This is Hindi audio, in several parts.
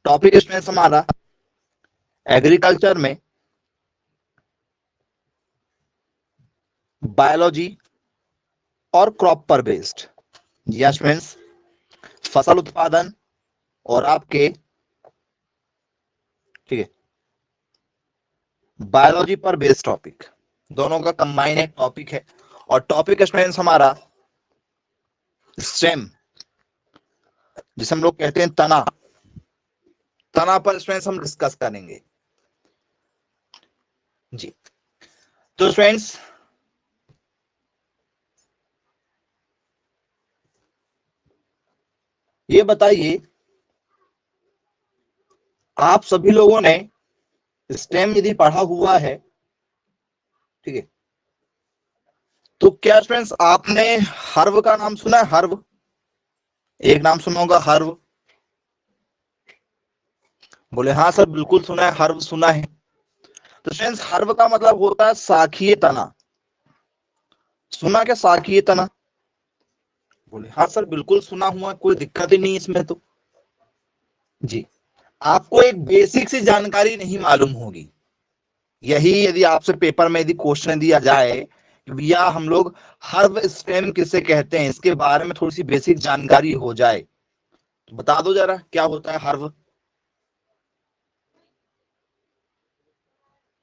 टॉपिक स्टूडेंट्स हमारा एग्रीकल्चर में बायोलॉजी और क्रॉप पर बेस्ड, या स्टूडेंट्स फसल उत्पादन और आपके ठीक है बायोलॉजी पर बेस्ड टॉपिक, दोनों का कंबाइन एक टॉपिक है। और टॉपिक स्टूडेंट्स हमारा स्टेम, जिसे हम लोग कहते हैं तना, तना पर स्टूडेंट्स हम डिस्कस करेंगे जी। तो स्टूडेंट्स ये बताइए, आप सभी लोगों ने स्टेम यदि पढ़ा हुआ है, ठीक है, तो क्या स्टूडेंट्स आपने हर्व का नाम सुना है? हर्व, एक नाम सुना होगा हर्व। बोले हाँ सर बिल्कुल सुना है, हर्व सुना है। तो स्टूडेंट्स हर्व का मतलब होता है शाखीय तना। सुना क्या शाखीय तना? बोले हाँ सर बिल्कुल सुना हुआ, कोई दिक्कत ही नहीं इसमें तो जी। आपको एक बेसिक सी जानकारी नहीं मालूम होगी, यही यदि आपसे पेपर में यदि क्वेश्चन दिया जाए कि भैया हम लोग हर्व स्टेम किसे कहते हैं, इसके बारे में थोड़ी सी बेसिक जानकारी हो जाए, तो बता दो जरा क्या होता है हर्व,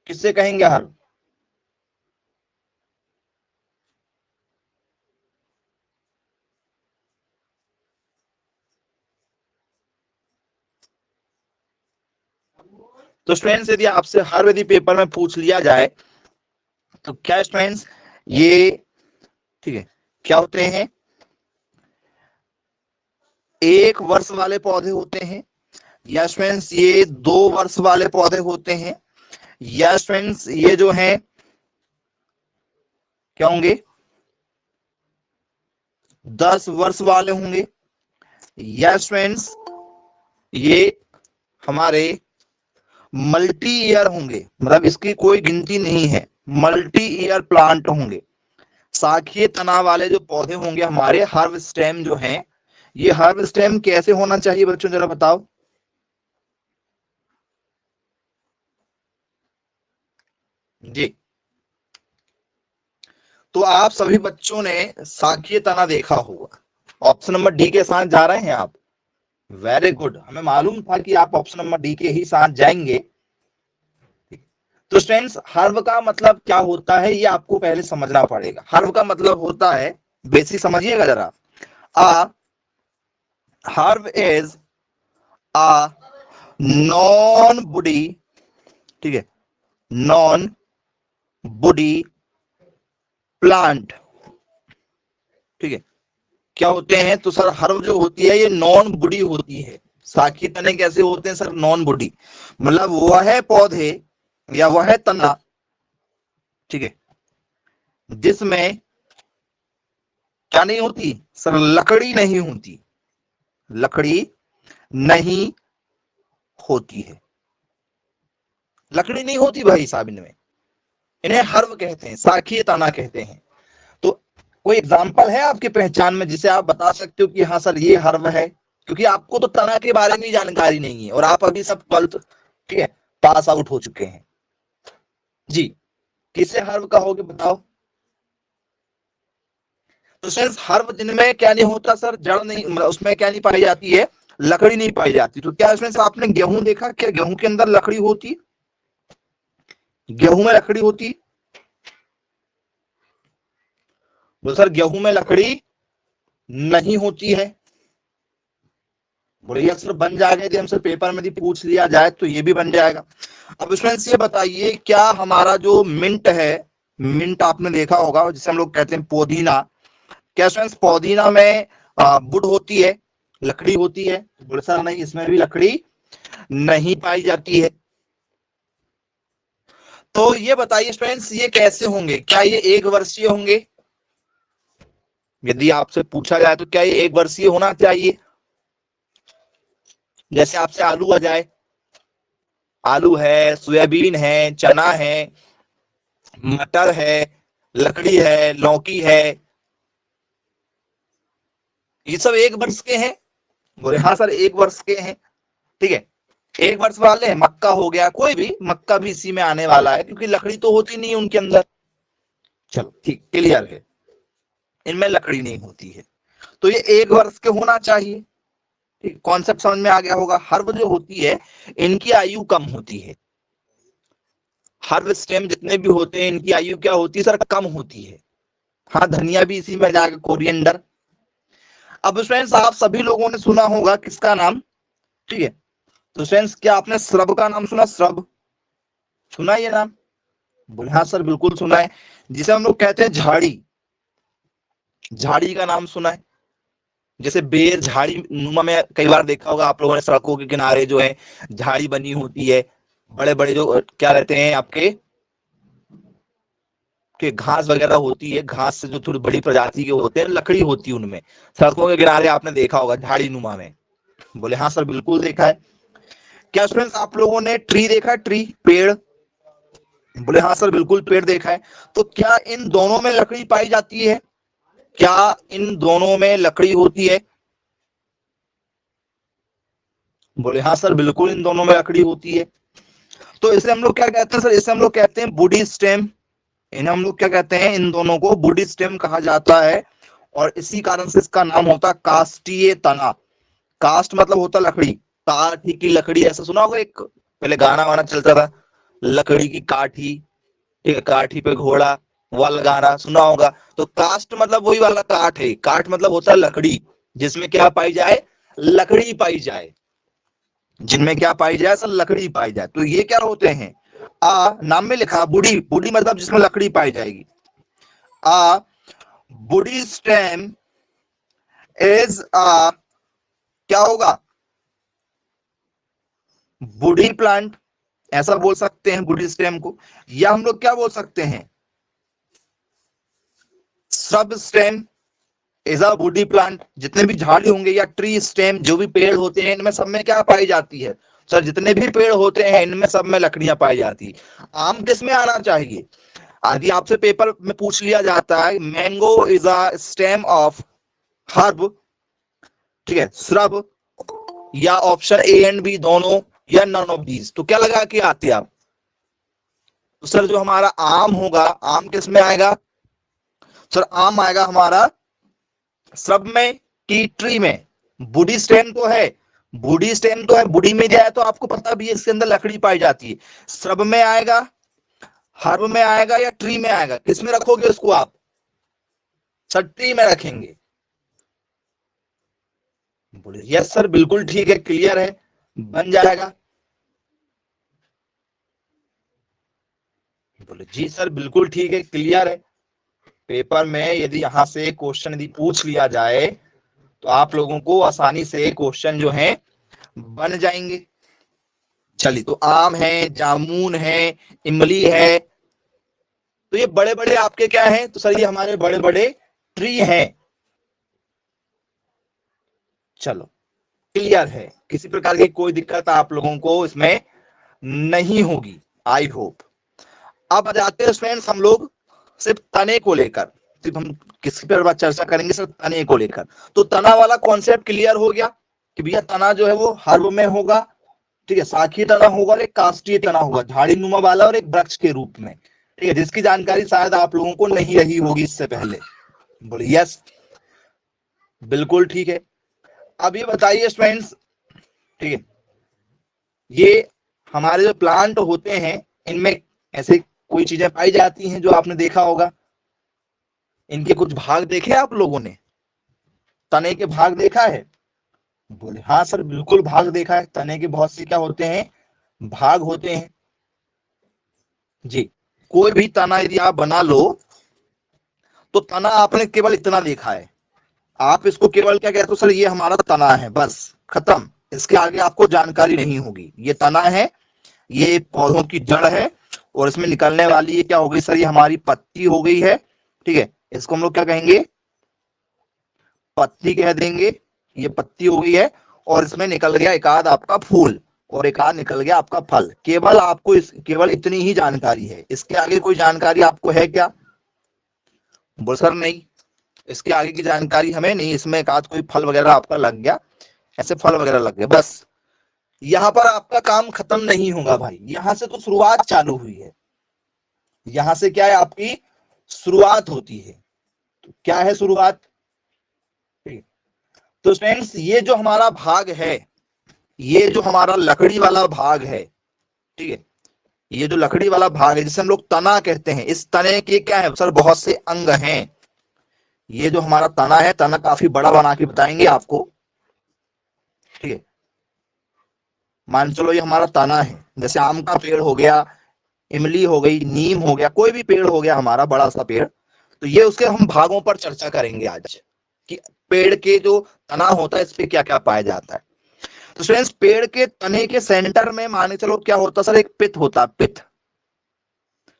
किससे कहेंगे हर्व? तो स्टूडेंट्स यदि आपसे हर्व यदि पेपर में पूछ लिया जाए तो क्या स्टूडेंट्स ये ठीक है क्या होते हैं? एक वर्ष वाले पौधे होते हैं, या स्टूडेंट्स ये 2 वर्ष वाले पौधे होते हैं, या स्टूडेंट्स ये जो है क्या होंगे 10 वर्ष वाले होंगे, या स्टूडेंट्स ये हमारे मल्टी ईयर होंगे, मतलब इसकी कोई गिनती नहीं है, मल्टी ईयर प्लांट होंगे। शाखीय तना वाले जो पौधे होंगे हमारे हर्व स्टेम जो हैं, ये हर्व स्टेम कैसे होना चाहिए बच्चों जरा बताओ? जी, तो आप सभी बच्चों ने शाखीय तना देखा होगा, ऑप्शन नंबर डी के साथ जा रहे हैं आप। वेरी गुड, हमें मालूम था कि आप ऑप्शन नंबर डी के ही साथ जाएंगे। तो स्टूडेंट्स हर्व का मतलब क्या होता है ये आपको पहले समझना पड़ेगा। हर्व का मतलब होता है, बेसिक समझिएगा जरा, आ herb is uh non woody, ठीक है, नॉन वुडी प्लांट, ठीक है। क्या होते हैं? तो सर हर्व जो होती है ये नॉन वुडी होती है। शाखीय तने कैसे होते हैं सर? नॉन वुडी, मतलब वह है पौधे या वह है तना, ठीक है, जिसमें क्या नहीं होती सर? लकड़ी नहीं होती, लकड़ी नहीं होती है, लकड़ी नहीं होती भाई साहब इनमें, इन्हें हर्व कहते हैं, शाखीय तना कहते हैं। तो कोई एग्जाम्पल है आपकी पहचान में जिसे आप बता सकते हो कि हाँ सर ये हर्व है? क्योंकि आपको तो तना के बारे में जानकारी नहीं है और आप अभी सब 12th ठीक है पास आउट हो चुके हैं जी। किसे हर्व कहोगे बताओ? तो सर हर्व जिनमें क्या नहीं होता सर? जड़ नहीं, मतलब उसमें क्या नहीं पाई जाती है? लकड़ी नहीं पाई जाती। तो क्या इसमें आपने गेहूं देखा? क्या गेहूं के अंदर लकड़ी होती? गेहूं में लकड़ी होती? तो सर गेहूं में लकड़ी नहीं होती है। बोलिए सर बन जाएगा, यदि हमसे पेपर में यदि पूछ लिया जाए तो ये भी बन जाएगा। अब स्टूडेंट्स ये बताइए, क्या हमारा जो मिंट है, मिंट आपने देखा होगा जिसे हम लोग कहते हैं पुदीना, क्या स्टूडेंट्स पुदीना में वुड होती है, लकड़ी होती है? बोले सर नहीं, इसमें भी लकड़ी नहीं पाई जाती है। तो ये बताइए स्टूडेंट्स ये कैसे होंगे? क्या ये 1 वर्षीय होंगे? यदि आपसे पूछा जाए तो क्या ये 1 वर्षीय होना चाहिए? जैसे आपसे आलू आ जाए, आलू है, सोयाबीन है, चना है, मटर है, लकड़ी है, लौकी है, ये सब 1 वर्ष के हैं? बोले हाँ सर 1 वर्ष के हैं, ठीक है। 1 वर्ष वाले मक्का हो गया, कोई भी मक्का भी इसी में आने वाला है, क्योंकि लकड़ी तो होती नहीं उनके अंदर। चलो ठीक, क्लियर है, इनमें लकड़ी नहीं होती है, तो ये 1 वर्ष के होना चाहिए। ठीक, कॉन्सेप्ट समझ में आ गया होगा। हर्ब जो होती है इनकी आयु कम होती है, हर्ब स्टेम जितने भी होते हैं इनकी आयु क्या होती है सर, कम होती है। हाँ, धनिया भी इसी में जाएगा, कोरिएंडर। अब फ्रेंड्स आप सभी लोगों ने सुना होगा किसका नाम, ठीक है, तो फ्रेंड्स क्या आपने श्रब का नाम सुना, श्रब सुना है ये नाम? बोले हाँ सर बिल्कुल सुना है। जिसे हम लोग कहते हैं झाड़ी, झाड़ी का नाम सुना है? जैसे बेर झाड़ी नुमा में कई बार देखा होगा आप लोगों ने, सड़कों के किनारे जो है झाड़ी बनी होती है, बड़े बड़े जो क्या रहते हैं आपके के घास वगैरह होती है, घास से जो थोड़ी बड़ी प्रजाति के होते हैं, लकड़ी होती है उनमें, सड़कों के किनारे आपने देखा होगा झाड़ी नुमा में। बोले हाँ सर बिल्कुल देखा है। क्या स्टूडेंट्स आप लोगों ने ट्री देखा है, ट्री पेड़? बोले हाँ सर बिल्कुल पेड़ देखा है। तो क्या इन दोनों में लकड़ी पाई जाती है? क्या इन दोनों में लकड़ी होती है? बोले हाँ सर बिल्कुल इन दोनों में लकड़ी होती है। तो इसे हम लोग क्या कहते हैं सर, इसे हम लोग कहते हैं वुडी स्टेम। इन्हें हम लोग क्या कहते हैं, इन दोनों को वुडी स्टेम कहा जाता है, और इसी कारण से इसका नाम होता है कास्टीय तना। कास्ट मतलब होता लकड़ी, काठी की लकड़ी, ऐसा सुना होगा, एक पहले गाना वाना चलता था, लकड़ी की काठी, ठीक है, काठी पे घोड़ा, वाला गाना सुना होगा। तो कास्ट मतलब वही वाला काठ है, काठ मतलब होता है लकड़ी, जिसमें क्या पाई जाए, लकड़ी पाई जाए, जिनमें क्या पाई जाए सर, लकड़ी पाई जाए। तो ये क्या होते हैं, नाम में लिखा बुड़ी, बुड़ी मतलब जिसमें लकड़ी पाई जाएगी। आ बुडी स्टेम इज क्या होगा, बुडी प्लांट, ऐसा बोल सकते हैं बुडी स्टेम को, या हम लोग क्या बोल सकते हैं, सब stem is a woody plant. जितने भी झाड़ी होंगे या ट्री स्टेम, जो भी पेड़ होते हैं, इनमें सब में क्या पाई जाती है सर, जितने भी पेड़ होते हैं इनमें सब में लकड़ियां पाई जाती है। आम किस में आना चाहिए? यदि आपसे पेपर में पूछ लिया जाता है mango is a stem of herb, ठीक है, श्रब, या ऑप्शन ए एंड बी दोनों, या नन ऑफ दीज, तो क्या लगा के आते आप? तो सर जो हमारा आम होगा, आम किस में आएगा सर, आम आएगा हमारा श्रब में की ट्री में। बुडी स्टेम तो है, बुडी स्टेम तो है, बुडी में जाए तो आपको पता भी है इसके अंदर लकड़ी पाई जाती है। श्रब में आएगा, हर्ब में आएगा, या ट्री में आएगा, किस में रखोगे उसको आप सर? ट्री में रखेंगे। बोले यस सर बिल्कुल ठीक है, क्लियर है, बन जाएगा। बोले जी सर बिल्कुल ठीक है, क्लियर है। पेपर में यदि यहां से क्वेश्चन यदि पूछ लिया जाए तो आप लोगों को आसानी से क्वेश्चन जो है बन जाएंगे। चलिए, तो आम है, जामुन है, इमली है, तो ये बड़े बड़े आपके क्या हैं, तो सर ये हमारे बड़े बड़े ट्री हैं। चलो क्लियर है, किसी प्रकार की कोई दिक्कत आप लोगों को इसमें नहीं होगी, आई होप। अब आ जाते हैं फ्रेंड्स हम लोग सिर्फ तने को लेकर, सिर्फ हम किसी पर चर्चा करेंगे सिर्फ तने को लेकर। तो तना वाला कॉन्सेप्ट क्लियर हो गया कि भैया तना जो है वो हर्ब में होगा, ठीक है, शाखीय तना होगा और एक काष्ठीय तना होगा, झाड़ी नुमा वाला, और एक वृक्ष के रूप में, ठीक है, जिसकी जानकारी शायद आप लोगों को नहीं रही होगी इससे पहले। बोलिए यस बिल्कुल ठीक है। अब ये बताइए फ्रेंड्स, ठीक है, ये हमारे जो प्लांट होते हैं इनमें ऐसे कोई चीजें पाई जाती हैं जो आपने देखा होगा, इनके कुछ भाग देखे आप लोगों ने, तने के भाग देखा है? बोले हाँ सर बिल्कुल भाग देखा है, तने के बहुत से क्या होते हैं, भाग होते हैं जी। कोई भी तना यदि आप बना लो तो तना आपने केवल इतना देखा है, आप इसको केवल क्या कहते हो सर, ये हमारा तना है, बस खत्म, इसके आगे आपको जानकारी नहीं होगी। ये तना है, ये पौधों की जड़ है, और इसमें निकलने वाली ये क्या हो गई सर, ये हमारी पत्ती हो गई है, ठीक है, इसको हम लोग क्या कहेंगे, पत्ती कह देंगे, ये पत्ती हो गई है, और इसमें निकल गया एक आध आपका फूल, और एक आध निकल गया आपका फल। केवल आपको केवल इतनी ही जानकारी है, इसके आगे कोई जानकारी आपको है क्या? बोल सर नहीं, इसके आगे की जानकारी हमें नहीं, इसमें एक आध कोई फल वगैरह आपका लग गया, ऐसे फल वगैरह लग गए बस, यहां पर आपका काम खत्म नहीं होगा भाई, यहां से तो शुरुआत चालू हुई है, यहां से क्या है आपकी शुरुआत होती है। तो क्या है शुरुआत? तो फ्रेंड्स ये जो हमारा भाग है, ये जो हमारा लकड़ी वाला भाग है, ठीक है, ये जो लकड़ी वाला भाग है जिसे हम लोग तना कहते हैं, इस तने के क्या है सर बहुत से अंग हैं। ये जो हमारा तना है, तना काफी बड़ा बना के बताएंगे आपको, ठीक है। मान चलो ये हमारा तना है, जैसे आम का पेड़ हो गया, इमली हो गई, नीम हो गया, कोई भी पेड़ हो गया हमारा बड़ा सा पेड़, तो ये उसके हम भागों पर चर्चा करेंगे आज कि पेड़ के जो तना होता है इस पे क्या क्या पाया जाता है। तो फ्रेंड्स पेड़ के तने के सेंटर में मान के चलो क्या होता है सर, एक पित होता है, पित,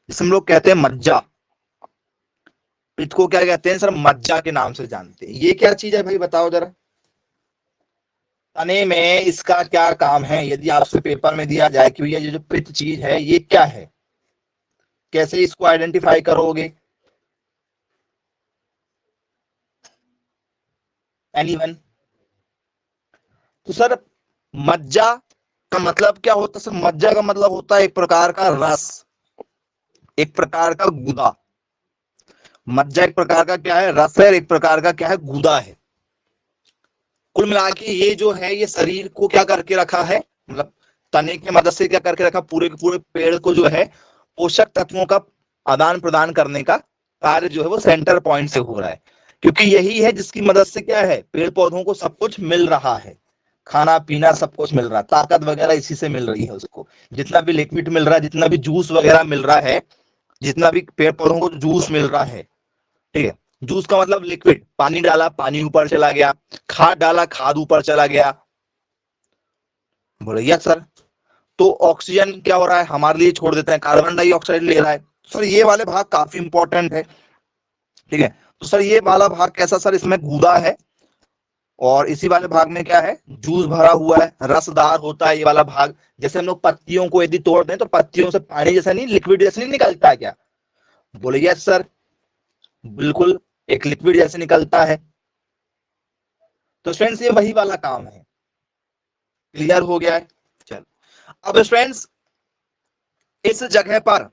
जिसे हम लोग कहते हैं मज्जा। पित को क्या कहते हैं सर? मज्जा के नाम से जानते हैं। ये क्या चीज है भाई बताओ जरा, तने में इसका क्या काम है? यदि आपसे पेपर में दिया जाए कि भैया ये जो पित चीज है ये क्या है, कैसे इसको आइडेंटिफाई करोगे? एनीवन? तो सर मज्जा का मतलब क्या होता है सर? मज्जा का मतलब होता है एक प्रकार का रस, एक प्रकार का गुदा। मज्जा एक प्रकार का क्या है? रस है, एक प्रकार का क्या है? गुदा है। कुल मिला के ये जो है ये शरीर को क्या करके रखा है, मतलब तने की मदद से क्या करके रखा, पूरे के पूरे पेड़ को जो है पोषक तत्वों का आदान प्रदान करने का कार्य जो है वो सेंटर पॉइंट से हो रहा है, क्योंकि यही है जिसकी मदद से क्या है पेड़ पौधों को सब कुछ मिल रहा है, खाना पीना सब कुछ मिल रहा है, ताकत वगैरह इसी से मिल रही है उसको। जितना भी लिक्विड मिल रहा है, जितना भी जूस वगैरह मिल रहा है, जितना भी पेड़ पौधों को जूस मिल रहा है, ठीक है, जूस का मतलब लिक्विड, पानी डाला पानी ऊपर चला गया, खाद डाला खाद ऊपर चला गया, बोले यस सर। तो ऑक्सीजन क्या हो रहा है हमारे लिए छोड़ देते हैं, कार्बन डाइऑक्साइड ले रहा है। सर ये वाले भाग काफी इंपॉर्टेंट है, ठीक है। तो सर ये वाला भाग कैसा सर? इसमें गूदा है और इसी वाले भाग में क्या है? जूस भरा हुआ है, रसदार होता है ये वाला भाग। जैसे हम लोग पत्तियों को यदि तोड़ दें तो पत्तियों से पानी जैसा नहीं, लिक्विड जैसे नहीं निकलता है क्या? बोले यस सर, बिल्कुल एक लिक्विड जैसे निकलता है। तो फ्रेंड्स ये वही वाला काम है। क्लियर हो गया है? चलो अब फ्रेंड्स इस जगह पर,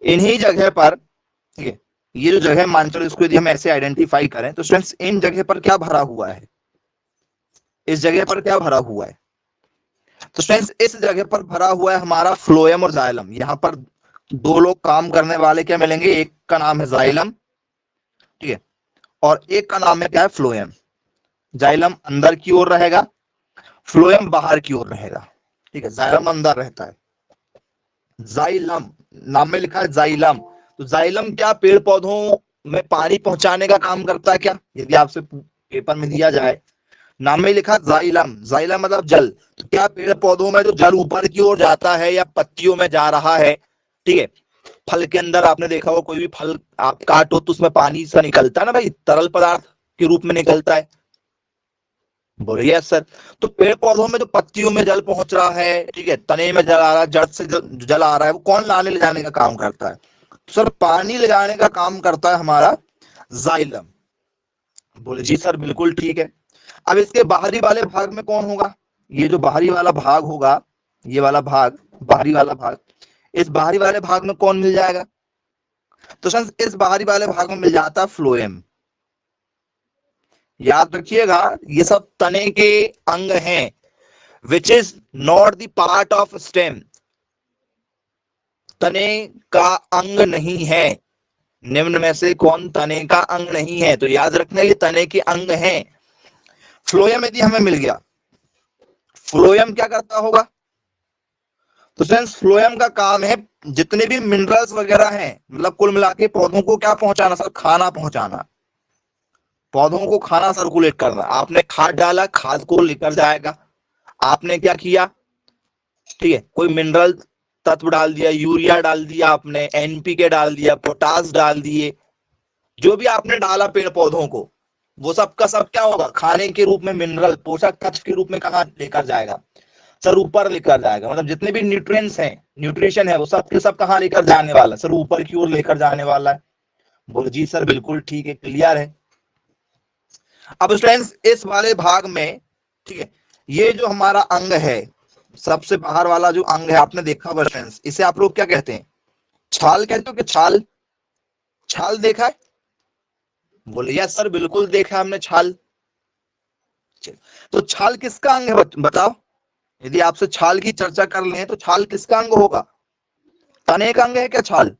इन्हीं जगह पर, ठीक है, ये जो जगह मान चलो इसको यदि हम ऐसे आइडेंटिफाई करें तो फ्रेंड्स इन जगह पर क्या भरा हुआ है? इस जगह पर क्या भरा हुआ है? तो फ्रेंड्स इस जगह पर भरा हुआ है हमारा फ्लोएम और जाइलम। यहाँ पर दो लोग काम करने वाले क्या मिलेंगे, एक का नाम है जाइलम, ठीक है, और एक का नाम है क्या है? फ्लोएम। जाइलम अंदर की ओर रहेगा, फ्लोएम बाहर की ओर रहेगा, ठीक है, जाइलम अंदर रहता है। जाइलम नाम में लिखा है जाइलम। तो जाइलम क्या पेड़ पौधों में पानी पहुंचाने का काम करता है क्या? यदि आपसे पेपर में दिया जाए, नाम में लिखा जाइलम, जाइलम मतलब जल, तो क्या पेड़ पौधों में जो जल ऊपर की ओर जाता है या पत्तियों में जा रहा है, ठीक है, फल के अंदर आपने देखा हो कोई भी फल आप काटो तो उसमें पानी सा निकलता है ना भाई, तरल पदार्थ के रूप में निकलता है। बोले यस सर। तो पेड़ पौधों में जो पत्तियों में जल पहुंच रहा है, ठीक है, तने में जल आ रहा है, जड़ से जल आ रहा है, वो कौन लाने ले जाने का काम करता है? तो सर पानी ले जाने का काम करता है हमारा जाइलम। बोले जी सर बिल्कुल ठीक है। अब इसके बाहरी वाले भाग में कौन होगा? ये जो बाहरी वाला भाग होगा, ये वाला भाग, बाहरी वाला भाग, इस बाहरी वाले भाग में कौन मिल जाएगा? तो सर इस बाहरी वाले भाग में मिल जाता है फ्लोएम। याद रखिएगा ये सब तने के अंग हैं, which is not the part of stem. तने का अंग नहीं है। निम्न में से कौन तने का अंग नहीं है? तो याद रखना ये तने के अंग हैं। फ्लोएम यदि हमें मिल गया, फ्लोएम क्या करता होगा? तो फ्रेंड्स फ्लोएम का काम है जितने भी मिनरल्स वगैरह हैं, मतलब कुल मिला के पौधों को क्या पहुंचाना सर? खाना पहुंचाना, पौधों को खाना सर्कुलेट करना। आपने खाद डाला, खाद को लेकर जाएगा। आपने क्या किया, ठीक है, कोई मिनरल तत्व डाल दिया, यूरिया डाल दिया, आपने एनपीके डाल दिया, पोटास डाल दिए, जो भी आपने डाला पेड़ पौधों को, वो सब का सब क्या होगा? खाने के रूप में मिनरल पोषक तत्व के रूप में कहाँ लेकर जाएगा सर? ऊपर लेकर जाएगा। मतलब जितने भी न्यूट्रिएंट्स हैं, न्यूट्रिशन है, वो सब के सब कहाँ लेकर जाने वाला सर? ऊपर की ओर लेकर जाने वाला है। बोले जी सर बिल्कुल ठीक है, क्लियर है। अब फ्रेंड्स इस वाले भाग में, ठीक है, ये जो हमारा अंग है, सबसे बाहर वाला जो अंग है, आपने देखा होगा फ्रेंड्स, इसे आप लोग क्या कहते हैं? छाल कहते हो कि छाल? छाल देखा है? बोले यस सर, बिल्कुल देखा है हमने छाल। तो छाल किसका अंग है बताओ? यदि आपसे छाल की चर्चा कर लें तो छाल किसका अंग होगा? तने का अंग है क्या छाल?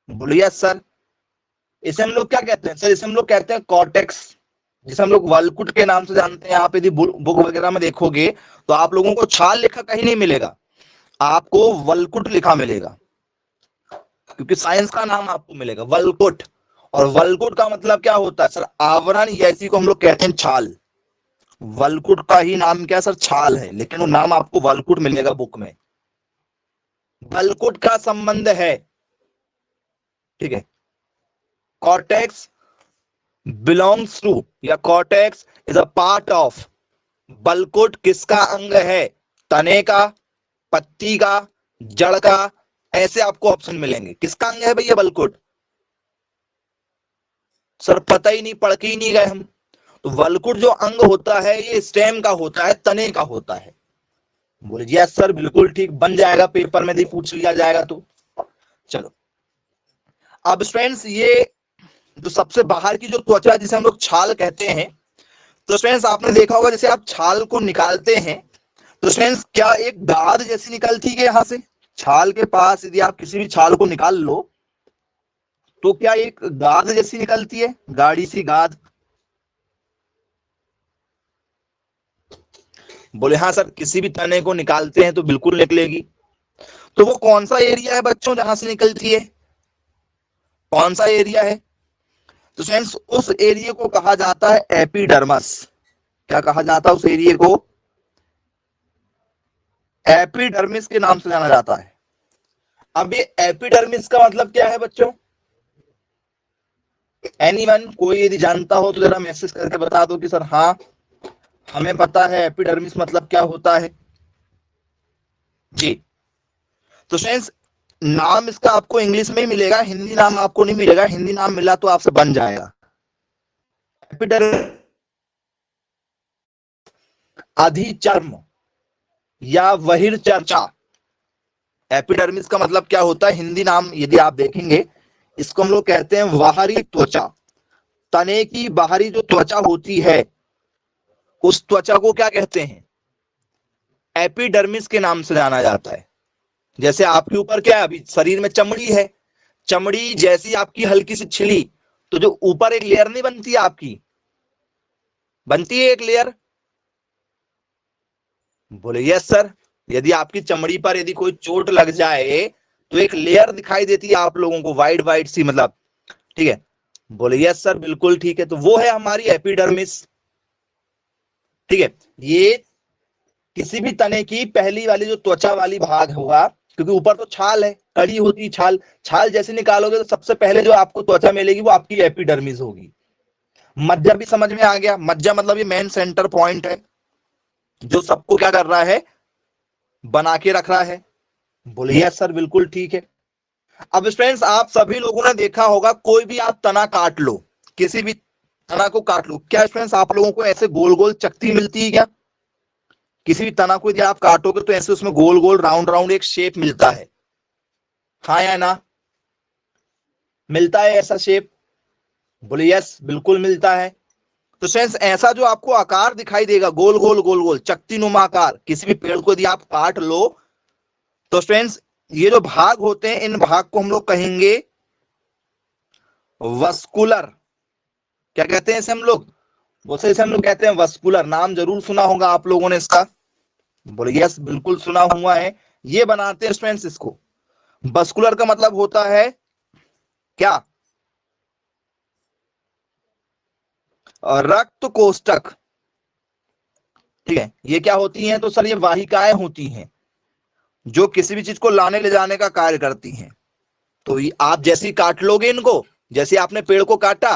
बोले यस सर। इसे हम लोग क्या कहते हैं सर? इसे हम लोग कहते हैं कॉर्टेक्स, जिसे हम लोग वल्कुट के नाम से जानते हैं। आप यदि बुक वगैरह में देखोगे तो आप लोगों को छाल लिखा कहीं नहीं मिलेगा, आपको वल्कुट लिखा मिलेगा, क्योंकि साइंस का नाम आपको मिलेगा वल्कुट। और वल्कुट का मतलब क्या होता है सर? आवरण, या इसी को हम लोग कहते हैं छाल। वल्कुट का ही नाम क्या सर? छाल है, लेकिन वो नाम आपको वल्कुट मिलेगा बुक में। वल्कुट का संबंध है, ठीक है। कॉर्टेक्स बिलोंग्स टू, या cortex is a part of. वल्कुट किसका अंग है? तने का, पत्ती का, जड़ का? ऐसे आपको ऑप्शन मिलेंगे। किसका अंग है भैया वल्कुट? सर पता ही नहीं, पढ़ के ही नहीं गए हम। तो वल्कुट जो अंग होता है ये स्टेम का होता है, तने का होता है। बोले यस सर, बिल्कुल ठीक, बन जाएगा, पेपर में भी पूछ लिया जाएगा तो। चलो, अब फ्रेंड्स ये जो सबसे बाहर की जो त्वचा जिसे हम लोग छाल कहते हैं, तो फ्रेंड्स आपने देखा होगा जैसे आप छाल को निकालते हैं तो फ्रेंड्स क्या एक गाद जैसी निकलती है यहां से? छाल के पास यदि आप किसी भी छाल को निकाल लो तो क्या एक गाद जैसी निकलती है, गाढ़ी सी गाद? बोले हाँ सर, किसी भी तने को निकालते हैं तो बिल्कुल निकलेगी। तो वो कौन सा एरिया है बच्चों जहां से निकलती है? कौन सा एरिया है? तो फ्रेंड्स उस एरिया को कहा जाता है एपिडर्मस। क्या कहा जाता है उस एरिया को? एपिडर्मिस के नाम से जाना जाता है। अब ये एपिडर्मिस का मतलब क्या है बच्चों? एनीवन, कोई यदि जानता हो तो जरा मैसेज करके बता दो कि सर हाँ हमें पता है एपिडर्मिस मतलब क्या होता है जी। तो फ्रेंड्स नाम इसका आपको इंग्लिश में ही मिलेगा, हिंदी नाम आपको नहीं मिलेगा। हिंदी नाम मिला तो आपसे बन जाएगा। एपिडर्मिस अधिचर्म या बहिर्चर्चा। एपिडर्मिस का मतलब क्या होता है? हिंदी नाम यदि आप देखेंगे, इसको हम लोग कहते हैं बाहरी त्वचा। तने की बाहरी जो त्वचा होती है उस त्वचा को क्या कहते हैं? एपिडर्मिस के नाम से जाना जाता है। जैसे आपके ऊपर क्या है, अभी शरीर में चमड़ी है, चमड़ी जैसी आपकी हल्की सी छिली तो जो ऊपर एक लेयर नहीं बनती है आपकी, बनती है एक लेयर? बोले यस सर। यदि आपकी चमड़ी पर यदि कोई चोट लग जाए तो एक लेयर दिखाई देती है आप लोगों को, वाइट वाइट सी, मतलब, ठीक है। बोले यस सर, बिल्कुल ठीक है। तो वो है हमारी एपिडर्मिस, ठीक है। ये किसी भी तने की पहली वाली जो त्वचा वाली भाग होगा, क्योंकि ऊपर तो छाल है, कड़ी होती है छाल, छाल जैसे निकालोगे तो सबसे पहले जो आपको त्वचा मिलेगी वो आपकी एपिडर्मिस होगी। मज्जा भी समझ में आ गया? मज्जा मतलब ये मेन सेंटर पॉइंट है जो सबको क्या कर रहा है, बना के रख रहा है। बोले यस सर, बिल्कुल ठीक है। अब फ्रेंड्स आप सभी लोगों ने देखा होगा, कोई भी आप तना काट लो, किसी भी तना को काट लो, क्या फ्रेंड्स आप लोगों को ऐसे गोल गोल चकती मिलती है क्या? किसी भी तना को यदि आप काटोगे तो ऐसे उसमें गोल गोल राउंड राउंड एक शेप मिलता है, हाँ या ना? मिलता है ऐसा शेप? बोले यस, बिल्कुल मिलता है। तो फ्रेंड्स ऐसा जो आपको आकार दिखाई देगा, गोल गोल गोल गोल चकती नुमा आकार, किसी भी पेड़ को यदि आप काट लो तो फ्रेंड्स ये जो भाग होते हैं इन भाग को हम लोग कहेंगे वस्कुलर। क्या कहते हैं इसे हम लोग? इसे हम लोग कहते हैं वस्कुलर। नाम जरूर सुना होगा आप लोगों ने इसका। बोले यस, बिल्कुल सुना हुआ है। ये बनाते हैं फ्रेंड्स इसको। वस्कुलर का मतलब होता है क्या? रक्त कोष्ठक, ठीक है। ये क्या होती हैं? तो सर ये वाहिकाएं होती हैं जो किसी भी चीज को लाने ले जाने का कार्य करती हैं। तो आप जैसे ही काट लोगे इनको, जैसे आपने पेड़ को काटा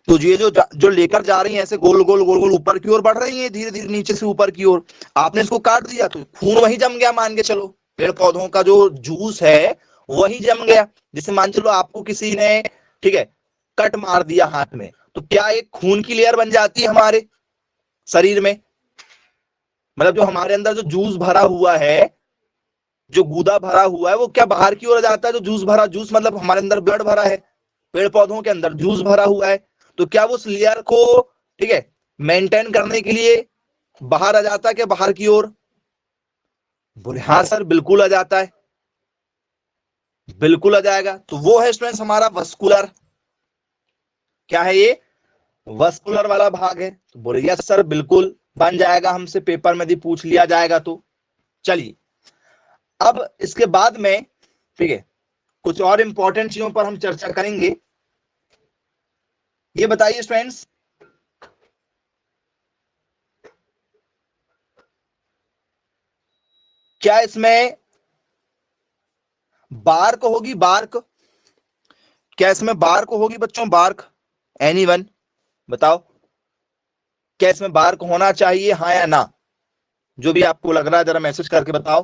तो ये जो लेकर जा रही है ऐसे गोल गोल गोल गोल ऊपर की ओर बढ़ रही है, धीरे धीरे नीचे से ऊपर की ओर। आपने इसको काट दिया तो खून वही जम गया, मान के चलो पेड़ पौधों का जो जूस है वही जम गया। जैसे मान चलो आपको किसी ने, ठीक है, कट मार दिया हाथ में, तो क्या एक खून की लेयर बन जाती है हमारे शरीर में? मतलब जो हमारे अंदर जो जूस भरा हुआ है, जो गूदा भरा हुआ है, वो क्या बाहर की ओर जाता है? जो जूस भरा, जूस मतलब हमारे अंदर ब्लड भरा है, पेड़ पौधों के अंदर जूस भरा हुआ है, तो क्या वो उस लेयर को, ठीक है, मेंटेन करने के लिए बाहर आ जाता है क्या, बाहर की ओर? बोले हाँ सर, बिल्कुल आ जाता है, बिल्कुल आ जाएगा। तो वो है स्टूडेंट्स हमारा वस्कुलर, क्या है ये? वस्कुलर वाला भाग है। तो बोले यस सर, बिल्कुल बन जाएगा, हमसे पेपर में यदि पूछ लिया जाएगा तो। चलिए, अब इसके बाद में, ठीक है, कुछ और इंपॉर्टेंट चीजों पर हम चर्चा करेंगे। ये बताइए स्टूडेंट्स, क्या इसमें बार्क होगी? बार्क, क्या इसमें बार्क होगी बच्चों? बार्क, एनीवन बताओ, क्या इसमें बार्क होना चाहिए, हाँ या ना? जो भी आपको लग रहा है जरा मैसेज करके बताओ।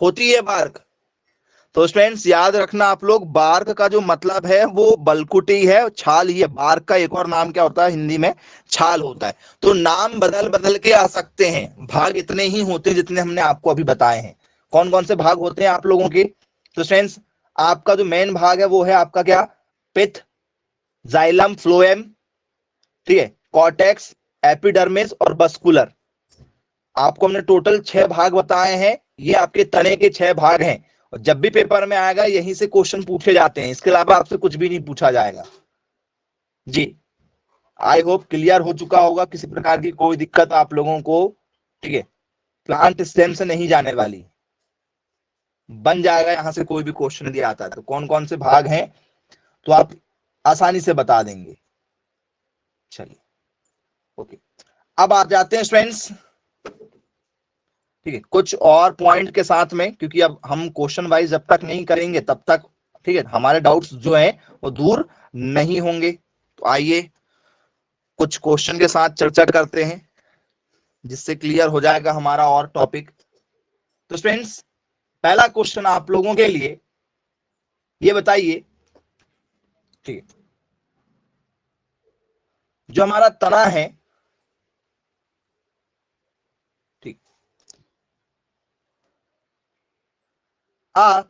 होती है बार्क। तो स्टूडेंट्स याद रखना आप लोग, बार्क का जो मतलब है वो बलकुटी है, छाल ही है। बार्क का एक और नाम क्या होता है हिंदी में? छाल होता है। तो नाम बदल बदल के आ सकते हैं, भाग इतने ही होते हैं जितने हमने आपको अभी बताए हैं। कौन कौन से भाग होते हैं आप लोगों के? तो स्टूडेंट्स, आपका जो मेन भाग है वो है आपका क्या? पिथ, जाइलम, फ्लोएम, ठीक है, कॉर्टेक्स, एपिडर्मिस और बस्कुलर। आपको हमने टोटल 6 भाग बताए हैं, ये आपके तने के 6 भाग हैं। और जब भी पेपर में आएगा यहीं से क्वेश्चन पूछे जाते हैं, इसके अलावा आपसे कुछ भी नहीं पूछा जाएगा जी। आई होप क्लियर हो चुका होगा, किसी प्रकार की कोई दिक्कत आप लोगों को, ठीक है, प्लांट स्टेम से नहीं जाने वाली, बन जाएगा यहां से कोई भी क्वेश्चन दिया आता है तो कौन कौन से भाग हैं तो आप आसानी से बता देंगे। चलिए, ओके, अब आप जाते हैं स्टूडेंट्स, ठीक है, कुछ और पॉइंट के साथ में, क्योंकि अब हम क्वेश्चन वाइज जब तक नहीं करेंगे तब तक, ठीक है, हमारे डाउट्स जो हैं वो दूर नहीं होंगे। तो आइए कुछ क्वेश्चन के साथ चर्चा करते हैं, जिससे क्लियर हो जाएगा हमारा और टॉपिक। तो स्टूडेंट्स, पहला क्वेश्चन आप लोगों के लिए, ये बताइए, ठीक है, जो हमारा तना है, ठीक, आ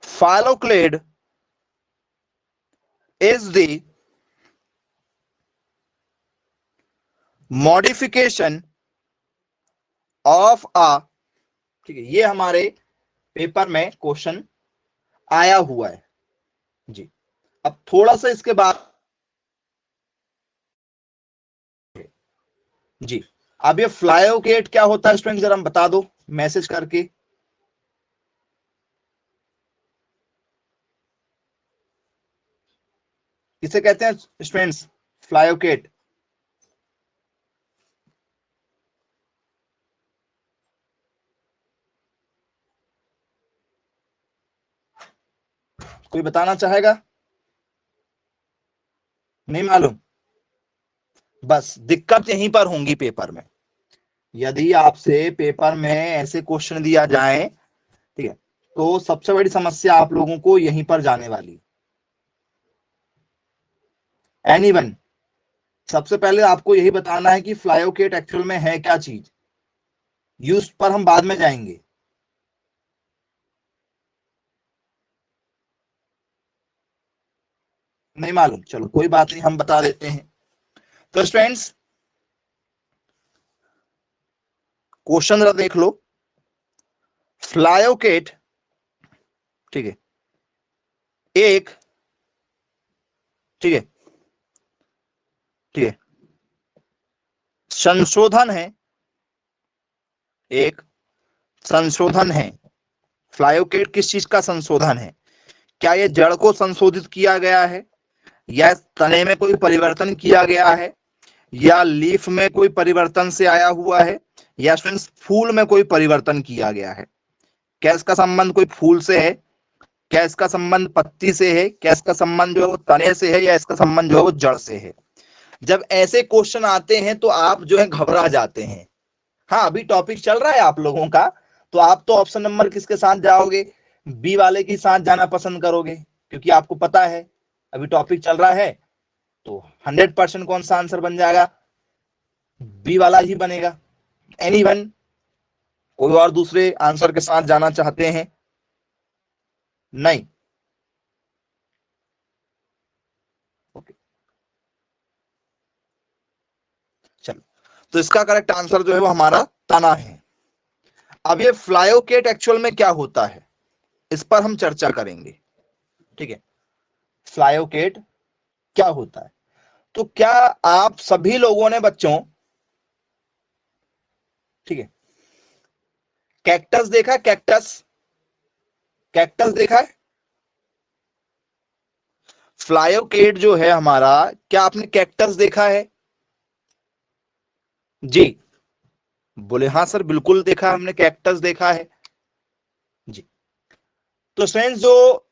phylloclade is the modification of a, ठीक है, ये हमारे पेपर में क्वेश्चन आया हुआ है जी। अब थोड़ा सा इसके बाद जी, अब ये फ्लायोकेट क्या होता है स्टूडेंट, जरा हम बता दो मैसेज करके। किसे कहते हैं स्टूडेंट्स फ्लायोकेट? कोई बताना चाहेगा? नहीं मालूम? बस दिक्कत यहीं पर होंगी पेपर में, यदि आपसे पेपर में ऐसे क्वेश्चन दिया जाए, ठीक है, तो सबसे बड़ी समस्या आप लोगों को यहीं पर जाने वाली। एनीवन, सबसे पहले आपको यही बताना है कि फ्लायोकेट एक्चुअल में है क्या चीज, यूज पर हम बाद में जाएंगे। नहीं मालूम, चलो कोई बात नहीं, हम बता देते हैं। तो स्टूडेंट्स, क्वेश्चन जरा देख लो। फ्लायोकेट, ठीक है, एक, ठीक है, ठीक है, संशोधन है, एक संशोधन है। फ्लायोकेट किस चीज का संशोधन है? क्या ये जड़ को संशोधित किया गया है, या तने में कोई परिवर्तन किया गया है, या लीफ में कोई परिवर्तन से आया हुआ है, या फ्रेंड्स फूल में कोई परिवर्तन किया गया है? क्या इसका संबंध कोई फूल से है, क्या इसका संबंध पत्ती से है, क्या इसका संबंध जो है वो तने से है, या इसका संबंध जो है वो जड़ से है? जब ऐसे क्वेश्चन आते हैं तो आप जो है घबरा जाते हैं। हाँ, अभी टॉपिक चल रहा है आप लोगों का, तो आप तो ऑप्शन नंबर किसके साथ जाओगे? बी वाले के साथ जाना पसंद करोगे, क्योंकि आपको पता है अभी टॉपिक चल रहा है, तो 100% कौन सा आंसर बन जाएगा, बी वाला ही बनेगा। एनीवन, कोई और दूसरे आंसर के साथ जाना चाहते हैं? नहीं, ओके, चलो, तो इसका करेक्ट आंसर जो है वो हमारा तना है। अब ये फ्लायोकेट एक्चुअल में क्या होता है, इस पर हम चर्चा करेंगे, ठीक है। फ्लायोकेट क्या होता है, तो क्या आप सभी लोगों ने बच्चों, ठीक है, कैक्टस देखा, कैक्टस, कैक्टस देखा है? फ्लायोकेट जो है हमारा, क्या आपने कैक्टस देखा है? जी, बोले हाँ सर बिल्कुल देखा, हमने कैक्टस देखा है जी। तो फ्रेंड्स, जो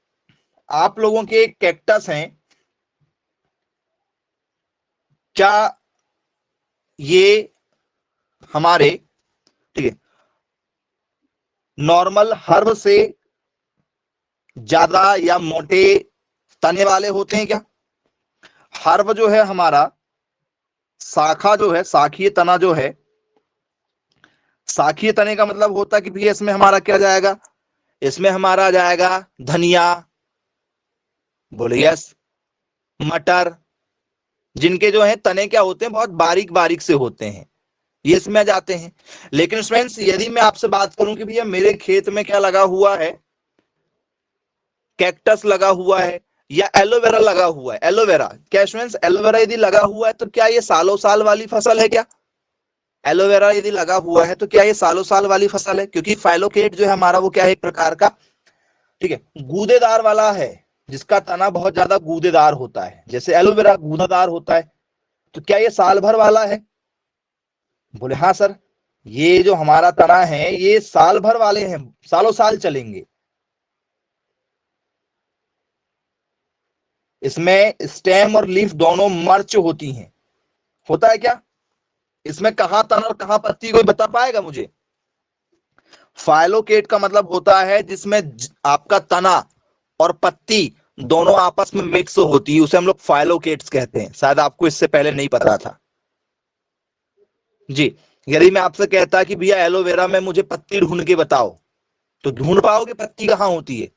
आप लोगों के कैक्टस हैं, क्या ये हमारे, ठीक है, नॉर्मल हर्ब से ज्यादा या मोटे तने वाले होते हैं क्या? हर्ब जो है हमारा, शाखा जो है, शाखीय तना जो है, शाखीय तने का मतलब होता है कि भैया इसमें हमारा क्या जाएगा, इसमें हमारा जाएगा धनिया, बोले यस, मटर, जिनके जो है तने क्या होते हैं, बहुत बारीक बारीक से होते हैं, ये इसमें आ जाते हैं। लेकिन फ्रेंड्स, यदि मैं आपसे बात करूं कि भैया मेरे खेत में क्या लगा हुआ है, कैक्टस लगा हुआ है या एलोवेरा लगा हुआ है, एलोवेरा, क्या फ्रेंड्स एलोवेरा यदि लगा हुआ है तो क्या ये सालों साल वाली फसल है क्या? एलोवेरा यदि लगा हुआ है तो क्या ये सालों साल वाली फसल है? क्योंकि फाइलोकेट जो है हमारा वो क्या है, एक प्रकार का, ठीक है, गूदेदार वाला है, जिसका तना बहुत ज्यादा गूदेदार होता है, जैसे एलोवेरा गूदेदार होता है। तो क्या ये साल भर वाला है? बोले हाँ सर, ये जो हमारा तना है ये साल भर वाले हैं, सालों साल चलेंगे। इसमें स्टेम और लीफ दोनों मर्च होती हैं, होता है क्या? इसमें कहां तना और कहां पत्ती, कोई बता पाएगा मुझे? फाइलोकेट का मतलब होता है जिसमें आपका तना और पत्ती दोनों आपस में मिक्स होती है, उसे हम लोग फाइलोकेट्स कहते हैं। शायद आपको इससे पहले नहीं पता था जी। यदि मैं आपसे कहता कि भैया एलोवेरा में मुझे पत्ती ढूंढ के बताओ, तो ढूंढ पाओगे पत्ती कहां होती है?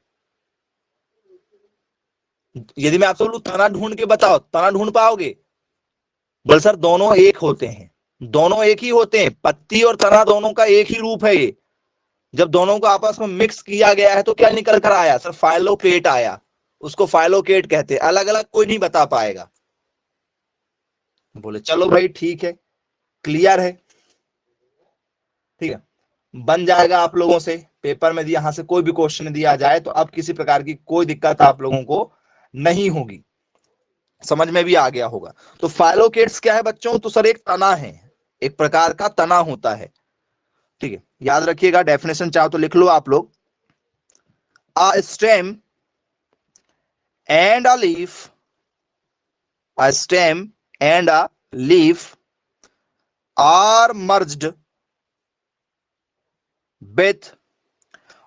यदि मैं आपसे बोलूं तना ढूंढ के बताओ, तना ढूंढ पाओगे? बोल सर दोनों एक होते हैं, दोनों एक ही होते हैं, पत्ती और तना दोनों का एक ही रूप है ये। जब दोनों को आपस में मिक्स किया गया है तो क्या निकल कर आया सर? फाइलोकेट आया, उसको फाइलोकेट कहते हैं। अलग अलग कोई नहीं बता पाएगा। बोले चलो भाई ठीक है, क्लियर है, ठीक है, बन जाएगा आप लोगों से पेपर में यहां से कोई भी क्वेश्चन दिया जाए तो अब किसी प्रकार की कोई दिक्कत आप लोगों को नहीं होगी, समझ में भी आ गया होगा। तो फाइलोकेट्स क्या है बच्चों? तो सर एक तना है, एक प्रकार का तना होता है, ठीक है, याद रखिएगा। डेफिनेशन चाहो तो लिख लो आप लोग, a stem and a leaf, a stem and a leaf are merged with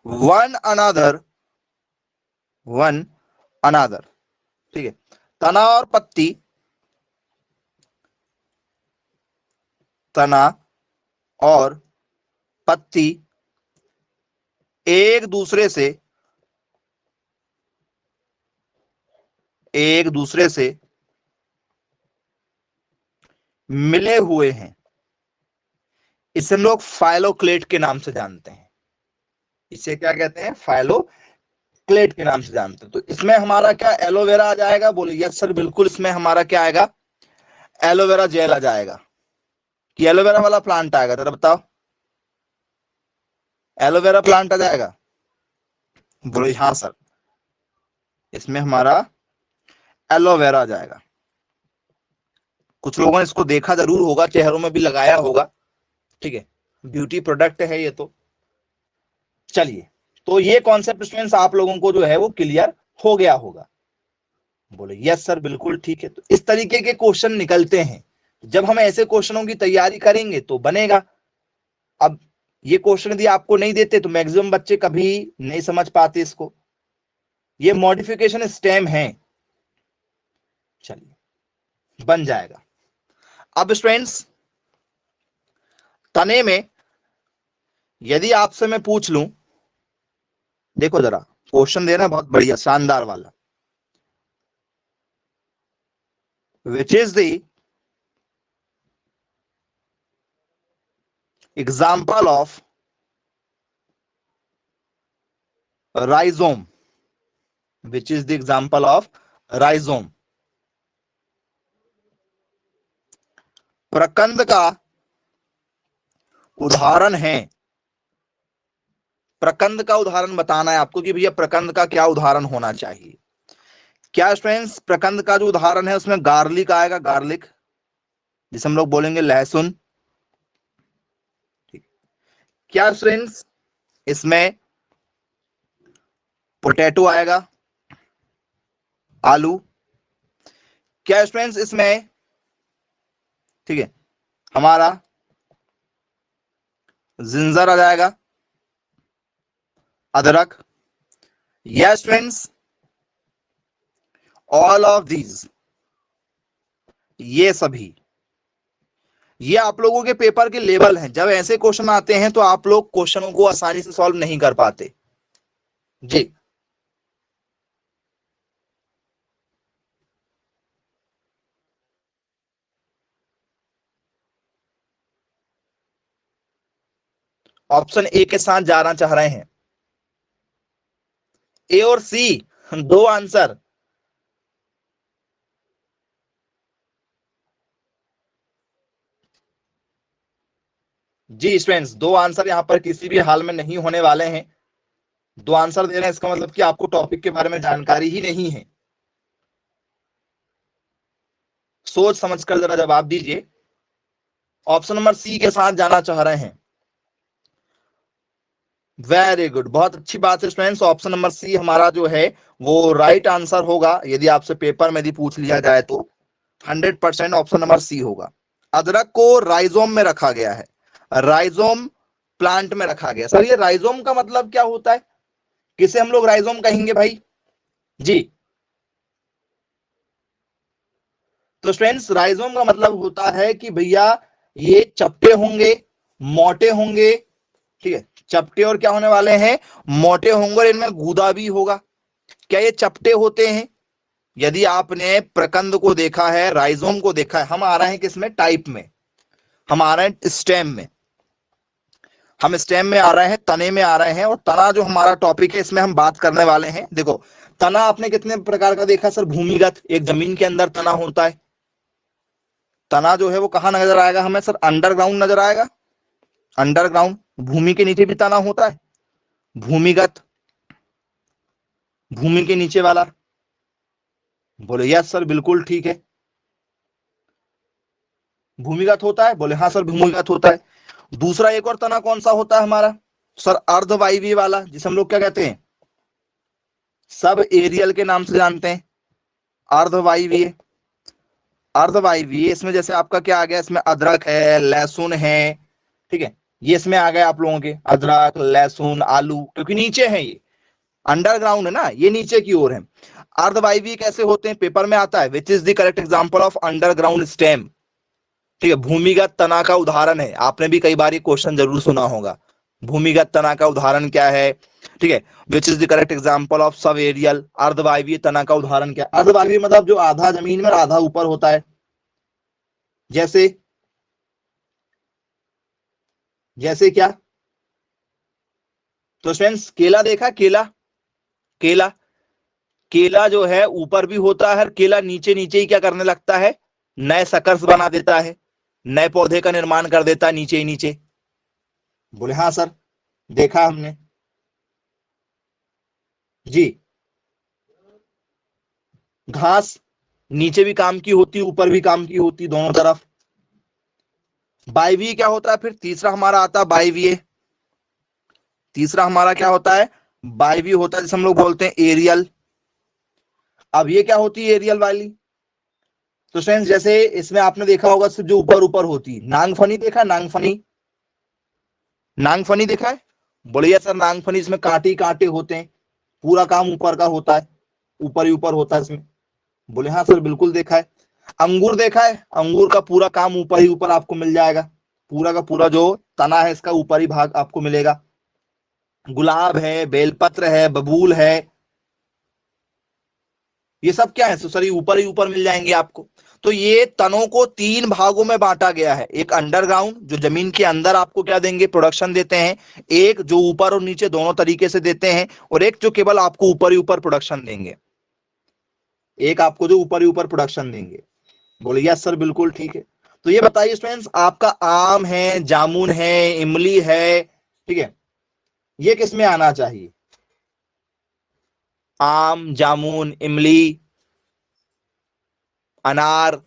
one another, ठीक है। तना और पत्ती, तना और पत्ती एक दूसरे से मिले हुए हैं, इसे हम लोग फाइलोक्लेट के नाम से जानते हैं। इसे क्या कहते हैं? फाइलोक्लेट के नाम से जानते हैं। तो इसमें हमारा क्या एलोवेरा आ जाएगा? बोले यस सर बिल्कुल, इसमें हमारा क्या आएगा? एलोवेरा जेल आ जाएगा कि एलोवेरा वाला प्लांट आएगा? जरा बताओ, एलोवेरा प्लांट आ जाएगा? बोले हाँ सर, इसमें हमारा एलोवेरा आ जाएगा। कुछ लोगों ने इसको देखा जरूर होगा, चेहरों में भी लगाया होगा, ठीक है, ब्यूटी प्रोडक्ट है ये। तो चलिए, तो ये कॉन्सेप्ट स्टूडेंट्स आप लोगों को जो है वो क्लियर हो गया होगा। बोले यस सर बिल्कुल ठीक है। तो इस तरीके के क्वेश्चन निकलते हैं, जब हम ऐसे क्वेश्चनों की तैयारी करेंगे तो बनेगा। अब ये क्वेश्चन यदि आपको नहीं देते तो मैक्सिमम बच्चे कभी नहीं समझ पाते इसको। ये मॉडिफिकेशन स्टेम है, चलिए बन जाएगा। अब स्टूडेंट्स तने में यदि आपसे मैं पूछ लूं, देखो जरा क्वेश्चन देना बहुत बढ़िया शानदार वाला, विच is the example of rhizome, which is the example of rhizome। प्रकंद का उदाहरण है, प्रकंद का उदाहरण बताना है आपको कि भैया प्रकंद का क्या उदाहरण होना चाहिए। क्या स्टूडेंट्स प्रकंद का जो उदाहरण है उसमें गार्लिक आएगा, गार्लिक जिसे हम लोग बोलेंगे लहसुन। क्या स्टूडेंट्स इसमें पोटैटो आएगा, आलू। क्या स्टूडेंट्स इसमें ठीक है हमारा जिंजर आ जाएगा, अदरक। Yes friends all of these, ये सभी ये आप लोगों के पेपर के लेवल हैं। जब ऐसे क्वेश्चन आते हैं तो आप लोग क्वेश्चनों को आसानी से सॉल्व नहीं कर पाते जी। ऑप्शन ए के साथ जाना चाह रहे हैं, ए और सी दो आंसर। जी स्टूडेंट्स दो आंसर यहां पर किसी भी हाल में नहीं होने वाले हैं। दो आंसर दे रहे हैं इसका मतलब कि आपको टॉपिक के बारे में जानकारी ही नहीं है। सोच समझकर जरा जवाब दीजिए। ऑप्शन नंबर सी के साथ जाना चाह रहे हैं, वेरी गुड, बहुत अच्छी बात है स्टूडेंट्स। ऑप्शन नंबर सी हमारा जो है वो राइट आंसर होगा। यदि आपसे पेपर में यदि पूछ लिया जाए तो 100% ऑप्शन नंबर सी होगा। अदरक को राइजोम में रखा गया है, राइजोम प्लांट में रखा गया। सर ये राइजोम का मतलब क्या होता है, किसे हम लोग राइजोम कहेंगे भाई जी? तो स्टूडेंट्स राइजोम का मतलब होता है कि भैया ये चपटे होंगे, मोटे होंगे, ठीक है, चपटे और क्या होने वाले हैं, मोटे होंगे और इनमें गूदा भी होगा। क्या ये चपटे होते हैं? यदि आपने प्रकंद को देखा है, राइजोम को देखा है, हम आ रहे हैं किसमें, टाइप में, हम आ रहे हैं स्टेम में, हम स्टेम में आ रहे हैं, तने में आ रहे हैं। और तना जो हमारा टॉपिक है इसमें हम बात करने वाले हैं। देखो तना आपने कितने प्रकार का देखा सर, भूमिगत, एक जमीन के अंदर तना होता है। तना जो है वो कहां नजर आएगा हमें सर, अंडरग्राउंड नजर आएगा, अंडरग्राउंड, भूमि के नीचे भी तना होता है। भूमिगत, भूमि के नीचे वाला, बोले यस सर बिल्कुल ठीक है, भूमिगत होता है, बोले हाँ सर भूमिगत होता है। दूसरा एक और तना कौन सा होता है हमारा सर, अर्धवायवीय वाला, जिसे हम लोग क्या कहते हैं, सब एरियल के नाम से जानते हैं, अर्धवायवीय। अर्धवायवीय इसमें जैसे आपका क्या आ गया, इसमें अदरक है, लहसुन है, ठीक है, ये इसमें आ गए आप लोगों के अदरक, लहसुन, आलू, क्योंकि नीचे है ये, अंडरग्राउंड है ना, ये नीचे की ओर है। अर्धवायवीय कैसे होते हैं, पेपर में आता है, which is the correct example of underground stem. ठीक है, भूमिगत तना का उदाहरण है, आपने भी कई बार ये क्वेश्चन जरूर सुना होगा, भूमिगत तना का उदाहरण क्या है, ठीक है, which is the correct example of subaerial. अर्धवायवीय तना का उदाहरण क्या, अर्धवायवीय मतलब जो आधा जमीन में आधा ऊपर होता है, जैसे जैसे क्या, तो फ्रेंड्स केला देखा, केला, केला, केला जो है ऊपर भी होता है, केला नीचे नीचे ही क्या करने लगता है, नए सकर्स बना देता है, नए पौधे का निर्माण कर देता है नीचे ही नीचे। बोले हाँ सर देखा हमने जी। घास नीचे भी काम की होती, ऊपर भी काम की होती, दोनों तरफ। वायवीय क्या होता है फिर, तीसरा हमारा आता है वायवीय, तीसरा हमारा क्या होता है, वायवीय होता है, जिसे हम लोग बोलते हैं एरियल। अब ये क्या होती है एरियल वाली, तो फ्रेंड्स जैसे इसमें आपने देखा होगा सिर्फ जो ऊपर ऊपर होती, नांगफनी देखा, नांगफनी, नांगफनी देखा है? बढ़िया सर, नांगफनी इसमें कांटे ही कांटे होते हैं, पूरा काम ऊपर का होता है, ऊपर ही ऊपर होता है इसमें। बोले हाँ सर बिल्कुल देखा है। अंगूर देखा है? अंगूर का पूरा काम ऊपर ही ऊपर आपको मिल जाएगा, पूरा का पूरा जो तना है इसका ऊपर ही भाग आपको मिलेगा। गुलाब है, बेलपत्र है, बबूल है, ये सब क्या है? तो सर ये ऊपर ही ऊपर मिल जाएंगे आपको। तो ये तनों को 3 भागों में बांटा गया है, एक अंडरग्राउंड जो जमीन के अंदर आपको क्या देंगे, प्रोडक्शन देते हैं, एक जो ऊपर और नीचे दोनों तरीके से देते हैं, और एक जो केवल आपको ऊपर ही ऊपर प्रोडक्शन देंगे, एक आपको जो ऊपर ही ऊपर प्रोडक्शन देंगे। बोले यस सर बिल्कुल ठीक है। तो ये बताइए स्टूडेंट्स, आपका आम है, जामुन है, इमली है, ठीक है, ये किस में आना चाहिए? आम, जामुन, इमली, अनार,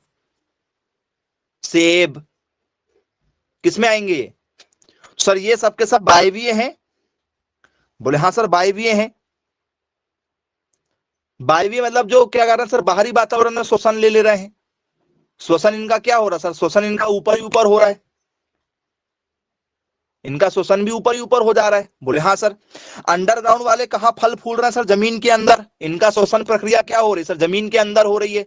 सेब, किस में आएंगे? सर ये सब के सब वायवीय हैं। बोले हाँ सर वायवीय हैं। वायवीय मतलब जो क्या कर रहे हैं सर, बाहरी वातावरण में श्वसन ले रहे हैं। श्वसन इनका क्या हो रहा है सर? श्वसन इनका ऊपर ही ऊपर हो रहा है, इनका श्वसन भी ऊपर ही ऊपर हो जा रहा है। बोले हाँ सर। अंडरग्राउंड वाले कहाँ फल फूल रहे हैं सर? जमीन के अंदर। इनका श्वसन प्रक्रिया क्या हो रही है सर? जमीन के अंदर हो रही है।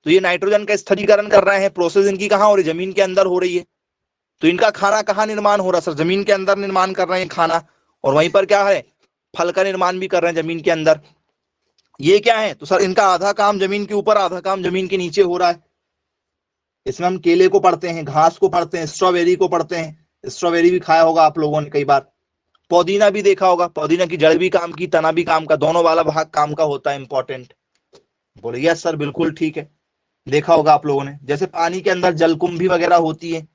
तो ये नाइट्रोजन का स्थिरीकरण कर रहे हैं, प्रोसेस इनकी कहाँ हो रही है? जमीन के अंदर हो रही है। तो इनका खाना कहाँ निर्माण हो रहा है सर? जमीन के अंदर निर्माण कर रहे हैं खाना, और वहीं पर क्या है, फल का निर्माण भी कर रहे हैं जमीन के अंदर। ये क्या है? तो सर इनका आधा काम जमीन के ऊपर, आधा काम जमीन के नीचे हो रहा है। इसमें हम केले को पढ़ते हैं, घास को पढ़ते हैं, स्ट्रॉबेरी को पढ़ते हैं। स्ट्रॉबेरी भी खाया होगा आप लोगों ने कई बार। पुदीना भी देखा होगा, पुदीना की जड़ भी काम की, तना भी काम का, दोनों वाला भाग काम का होता है, इंपॉर्टेंट। बोले यस सर बिल्कुल ठीक है, देखा होगा आप लोगों ने। जैसे पानी के अंदर जलकुंभी वगैरह होती है,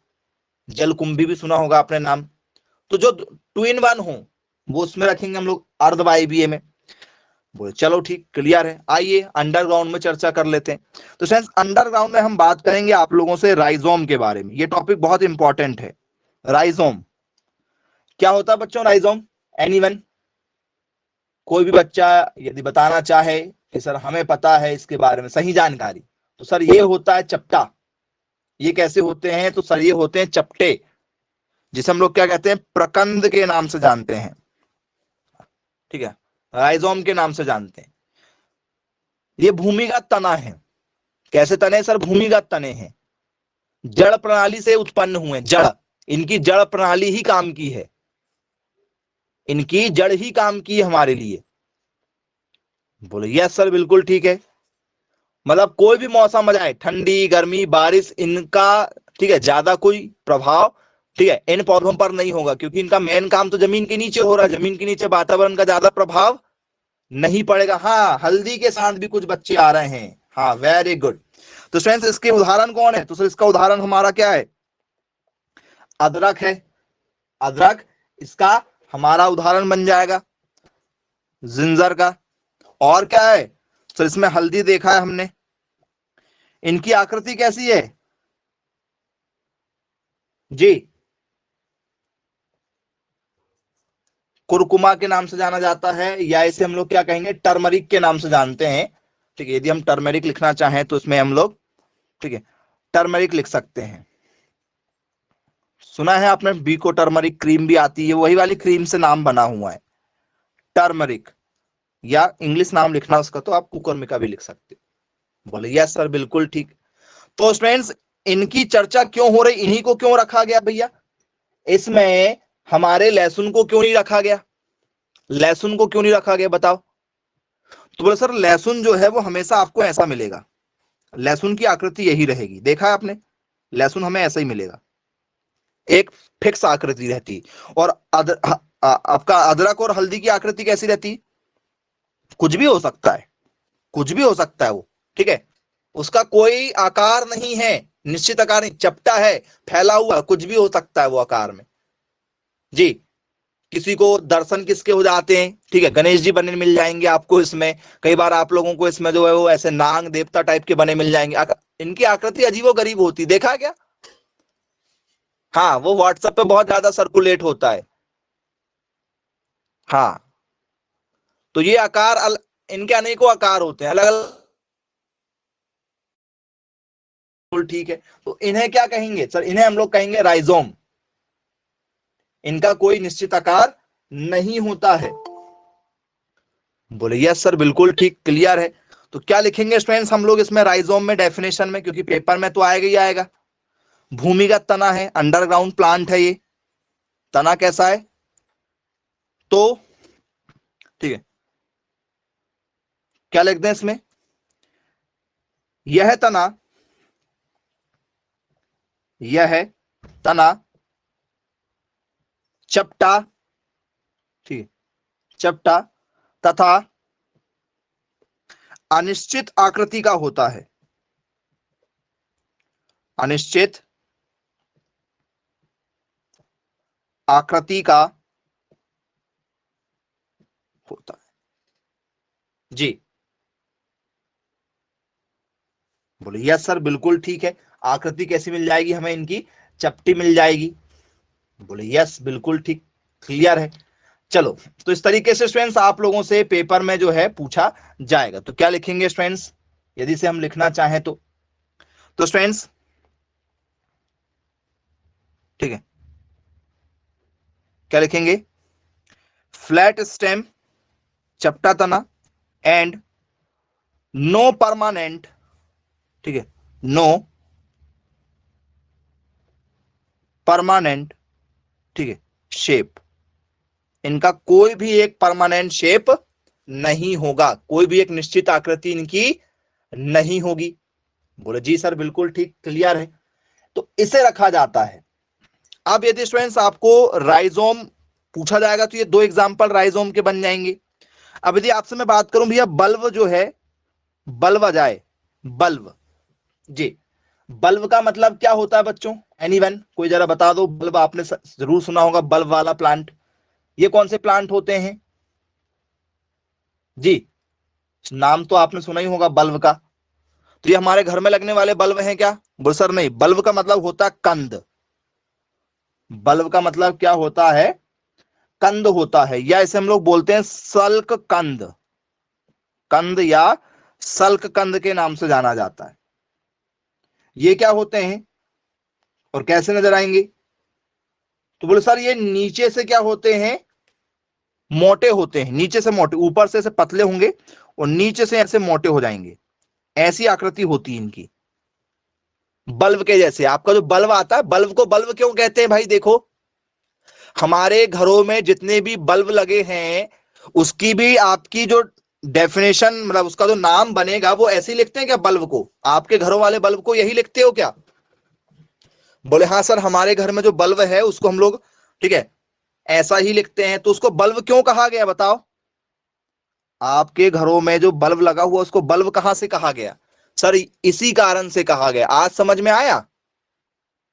जलकुंभी भी सुना होगा आपने नाम। तो जो 2 in 1 हो वो उसमें रखेंगे हम लोग अर्धवायवीय में। बोले चलो ठीक, क्लियर है। आइए अंडरग्राउंड में चर्चा कर लेते हैं। तो फ्रेंड्स अंडरग्राउंड में हम बात करेंगे आप लोगों से राइजोम के बारे में। ये टॉपिक बहुत इंपॉर्टेंट है। राइजोम क्या होता है बच्चों? राइजोम एनीवन, कोई भी बच्चा यदि बताना चाहे कि सर हमें पता है इसके बारे में सही जानकारी, तो सर ये होता है चपटा। ये कैसे होते हैं? तो सर ये होते हैं चपटे, जिसे हम लोग क्या कहते हैं, प्रकंद के नाम से जानते हैं, ठीक है, राइजोम के नाम से जानते हैं। ये भूमिगत तना है। कैसे तने सर? भूमिगत तने हैं, जड़ प्रणाली से उत्पन्न हुए। जड़, इनकी जड़ प्रणाली ही काम की है, इनकी जड़ ही काम की है हमारे लिए। बोले यस सर बिल्कुल ठीक है। मतलब कोई भी मौसम आ जाए, ठंडी, गर्मी, बारिश, इनका ठीक है ज्यादा कोई प्रभाव, ठीक है, इन पौधों पर नहीं होगा, क्योंकि इनका मेन काम तो जमीन के नीचे हो रहा है। जमीन के नीचे वातावरण का ज्यादा प्रभाव नहीं पड़ेगा। हाँ, हल्दी के साथ भी कुछ बच्चे आ रहे हैं। हाँ वेरी गुड। तो फ्रेंड्स इसके उदाहरण कौन है? तो सर इसका उदाहरण हमारा क्या है? अदरक है। अदरक इसका हमारा उदाहरण बन जाएगा, जिंजर का। और क्या है सर? इसमें हल्दी देखा है हमने। इनकी आकृति कैसी है जी? कुरकुमा के नाम से जाना जाता है, या इसे हम लोग क्या कहेंगे, टर्मरिक के नाम से जानते हैं। ठीक है, यदि हम टर्मरिक लिखना चाहें तो इसमें हम लोग, ठीक है, टर्मरिक लिख सकते हैं। सुना है आपने, बीको टर्मरिक क्रीम भी आती है, वही वाली क्रीम से नाम बना हुआ है टर्मरिक। या इंग्लिश नाम लिखना उसका तो आप कुकरमिका भी लिख सकते हो। बोले यस सर बिल्कुल ठीक। तो स्टूडेंट्स इनकी चर्चा क्यों हो रही, इन्हीं को क्यों रखा गया भैया? इसमें हमारे लहसुन को क्यों नहीं रखा गया? लहसुन को क्यों नहीं रखा गया बताओ? तो बोले सर लहसुन जो है वो हमेशा आपको ऐसा मिलेगा, लहसुन की आकृति यही रहेगी। देखा है आपने, लहसुन हमें ऐसा ही मिलेगा, एक फिक्स आकृति रहती। और आपका अदरक और हल्दी की आकृति कैसी रहती? कुछ भी हो सकता है, कुछ भी हो सकता है वो, ठीक है, उसका कोई आकार नहीं है, निश्चित आकार नहीं, चपटा है, फैला हुआ, कुछ भी हो सकता है वो आकार में जी। किसी को दर्शन किसके हो जाते हैं, ठीक है, गणेश जी बने मिल जाएंगे आपको इसमें। कई बार आप लोगों को इसमें जो है वो ऐसे नाग देवता टाइप के बने मिल जाएंगे। इनकी आकृति अजीबो गरीब होती, देखा क्या? हाँ, वो व्हाट्सएप पे बहुत ज्यादा सर्कुलेट होता है। हाँ, तो ये आकार इनके अनेकों आकार होते हैं अलग अलग। ठीक है, तो इन्हें क्या कहेंगे सर? इन्हें हम लोग कहेंगे राइजोम। इनका कोई निश्चित आकार नहीं होता है। बोले यस सर, बिल्कुल ठीक, क्लियर है। तो क्या लिखेंगे स्टूडेंट्स हम लोग इसमें राइजोम में डेफिनेशन में, क्योंकि पेपर में तो आएगा ही आएगा। भूमिगत तना है, अंडरग्राउंड प्लांट है ये। तना कैसा है? तो ठीक है, क्या लिखते हैं इसमें? यह तना, यह तना चपटा, ठीक है, चपटा तथा अनिश्चित आकृति का होता है। अनिश्चित आकृति का होता है जी। बोले यस सर, बिल्कुल ठीक है। आकृति कैसी मिल जाएगी हमें इनकी? चपटी मिल जाएगी। बोले यस, बिल्कुल ठीक, क्लियर है। चलो, तो इस तरीके से स्टूडेंट्स आप लोगों से पेपर में जो है पूछा जाएगा। तो क्या लिखेंगे स्टूडेंट्स, यदि से हम लिखना चाहें तो स्टूडेंट्स, ठीक है, क्या लिखेंगे? फ्लैट स्टेम, चपटा तना एंड नो परमानेंट, ठीक है, नो परमानेंट, ठीक है, शेप। इनका कोई भी एक परमानेंट शेप नहीं होगा, कोई भी एक निश्चित आकृति इनकी नहीं होगी। बोले जी सर, बिल्कुल ठीक, क्लियर है। तो इसे रखा जाता है। अब यदि स्टूडेंट्स आपको राइजोम पूछा जाएगा तो ये दो एग्जांपल राइजोम के बन जाएंगे। अब यदि आपसे मैं बात करूं भैया, बल्ब जो है, बल्ब आ जाए, बल्ब जी, बल्ब का मतलब क्या होता है बच्चों? एनीवन, कोई जरा बता दो। बल्ब आपने जरूर सुना होगा, बल्ब वाला प्लांट। ये कौन से प्लांट होते हैं जी? नाम तो आपने सुना ही होगा बल्ब का। तो ये हमारे घर में लगने वाले बल्ब हैं क्या? बोल सर नहीं, बल्ब का मतलब होता है कंद। बल्ब का मतलब क्या होता है? कंद होता है, या इसे हम लोग बोलते हैं सल्क कंद। कंद या सल्क कंद के नाम से जाना जाता है। ये क्या होते हैं और कैसे नजर आएंगे? तो बोले सर ये नीचे से क्या होते हैं? मोटे होते हैं, नीचे से मोटे, ऊपर से ऐसे पतले होंगे और नीचे से ऐसे मोटे हो जाएंगे। ऐसी आकृति होती है इनकी, बल्ब के जैसे। आपका जो बल्ब आता है, बल्ब को बल्ब क्यों कहते हैं भाई? देखो, हमारे घरों में जितने भी बल्ब लगे हैं, उसकी भी आपकी जो डेफिनेशन, मतलब उसका जो नाम बनेगा, वो ऐसे ही लिखते हैं क्या बल्ब को? आपके घरों वाले बल्ब को यही लिखते हो क्या? बोले हाँ सर, हमारे घर में जो बल्ब है उसको हम लोग, ठीक है, ऐसा ही लिखते हैं। तो उसको बल्ब क्यों कहा गया बताओ? आपके घरों में जो बल्ब लगा हुआ उसको बल्ब कहां से कहा गया? सर इसी कारण से कहा गया। आज समझ में आया?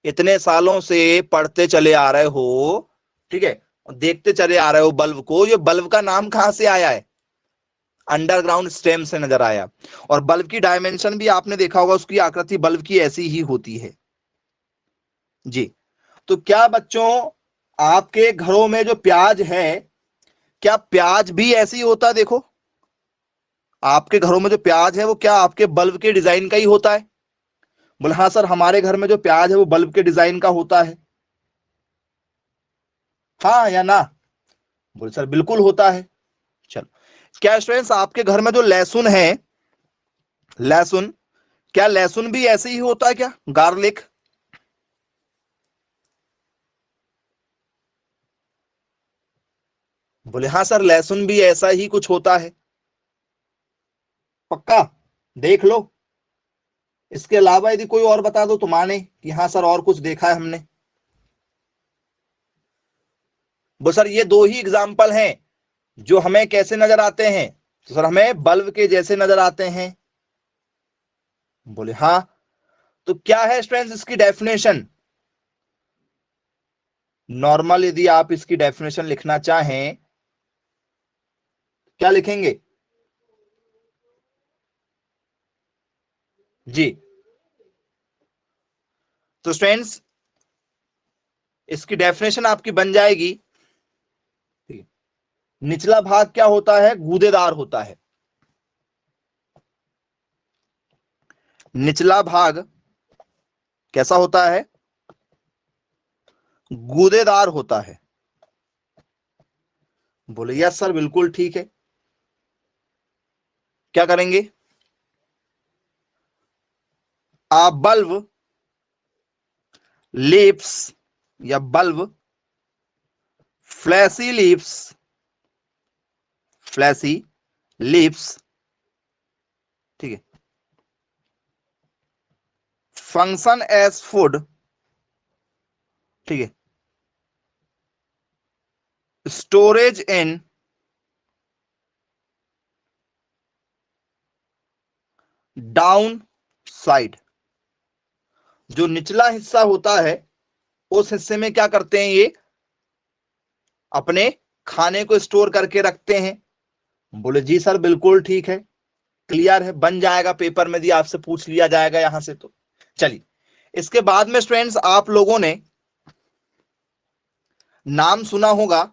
इतने सालों से पढ़ते चले आ रहे हो, ठीक है, देखते चले आ रहे हो बल्ब को, ये बल्ब का नाम कहां से आया है? अंडरग्राउंड स्टेम से नजर आया। और बल्ब की डायमेंशन भी आपने देखा होगा, उसकी आकृति बल्ब की ऐसी ही होती है जी। तो क्या बच्चों, आपके घरों में जो प्याज है, क्या प्याज भी ऐसे ही होता है? देखो, आपके घरों में जो प्याज है वो क्या आपके बल्ब के डिजाइन का ही होता है? बोले हाँ सर, हमारे घर में जो प्याज है वो बल्ब के डिजाइन का होता है। हाँ या ना? बोले सर बिल्कुल होता है। चलो, क्या स्टूडेंट्स आपके घर में जो लहसुन है, लहसुन, क्या लहसुन भी ऐसे ही होता है क्या? गार्लिक। बोले हाँ सर, लहसुन भी ऐसा ही कुछ होता है। पक्का? देख लो, इसके अलावा यदि कोई और बता दो तो माने कि हाँ सर और कुछ देखा है हमने। वो सर ये दो ही एग्जाम्पल हैं जो हमें कैसे नजर आते हैं? तो सर हमें बल्ब के जैसे नजर आते हैं। बोले हाँ। तो क्या है स्टूडेंट्स इसकी डेफिनेशन? नॉर्मल यदि आप इसकी डेफिनेशन लिखना चाहें, क्या लिखेंगे जी? तो स्टूडेंट्स इसकी डेफिनेशन आपकी बन जाएगी, निचला भाग क्या होता है? गूदेदार होता है। निचला भाग कैसा होता है? गूदेदार होता है। बोले यस सर बिल्कुल ठीक है। क्या करेंगे? आ बल्ब लीव्स या bulb flashy leaves, flashy leaves, ठीक है, फंक्शन एज फूड, ठीक है, स्टोरेज इन डाउन साइड, जो निचला हिस्सा होता है उस हिस्से में क्या करते हैं ये अपने खाने को स्टोर करके रखते हैं। बोले जी सर बिल्कुल ठीक है, क्लियर है, बन जाएगा पेपर में भी आपसे पूछ लिया जाएगा यहां से। तो चलिए इसके बाद में स्टूडेंट्स आप लोगों ने नाम सुना होगा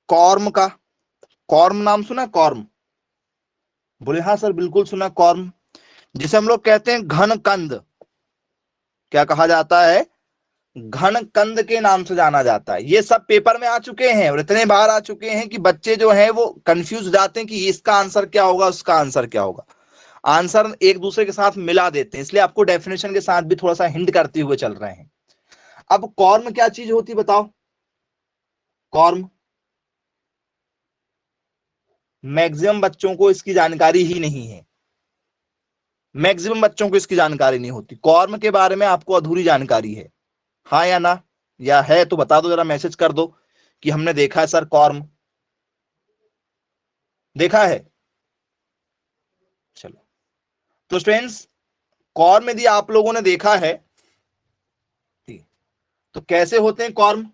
कॉर्म का। कॉर्म नाम सुना? कॉर्म? बोले हाँ सर बिल्कुल सुना कॉर्म, जिसे हम लोग कहते हैं घन कंद। क्या कहा जाता है? घन कंद के नाम से जाना जाता है। ये सब पेपर में आ चुके हैं और इतने बार आ चुके हैं कि बच्चे जो हैं वो कंफ्यूज हो जाते हैं कि इसका आंसर क्या होगा, उसका आंसर क्या होगा। आंसर एक दूसरे के साथ मिला देते हैं, इसलिए आपको डेफिनेशन के साथ भी थोड़ा सा हिंट करते हुए चल रहे हैं। अब कॉर्म क्या चीज होती बताओ? कॉर्म मैक्सिमम बच्चों को इसकी जानकारी ही नहीं है, मैक्सिमम बच्चों को इसकी जानकारी नहीं होती। कॉर्म के बारे में आपको अधूरी जानकारी है, हाँ या ना? या है तो बता दो, जरा मैसेज कर दो कि हमने देखा है सर कॉर्म, देखा है। चलो तो स्टूडेंट्स कॉर्म यदि आप लोगों ने देखा है तो कैसे होते हैं कॉर्म?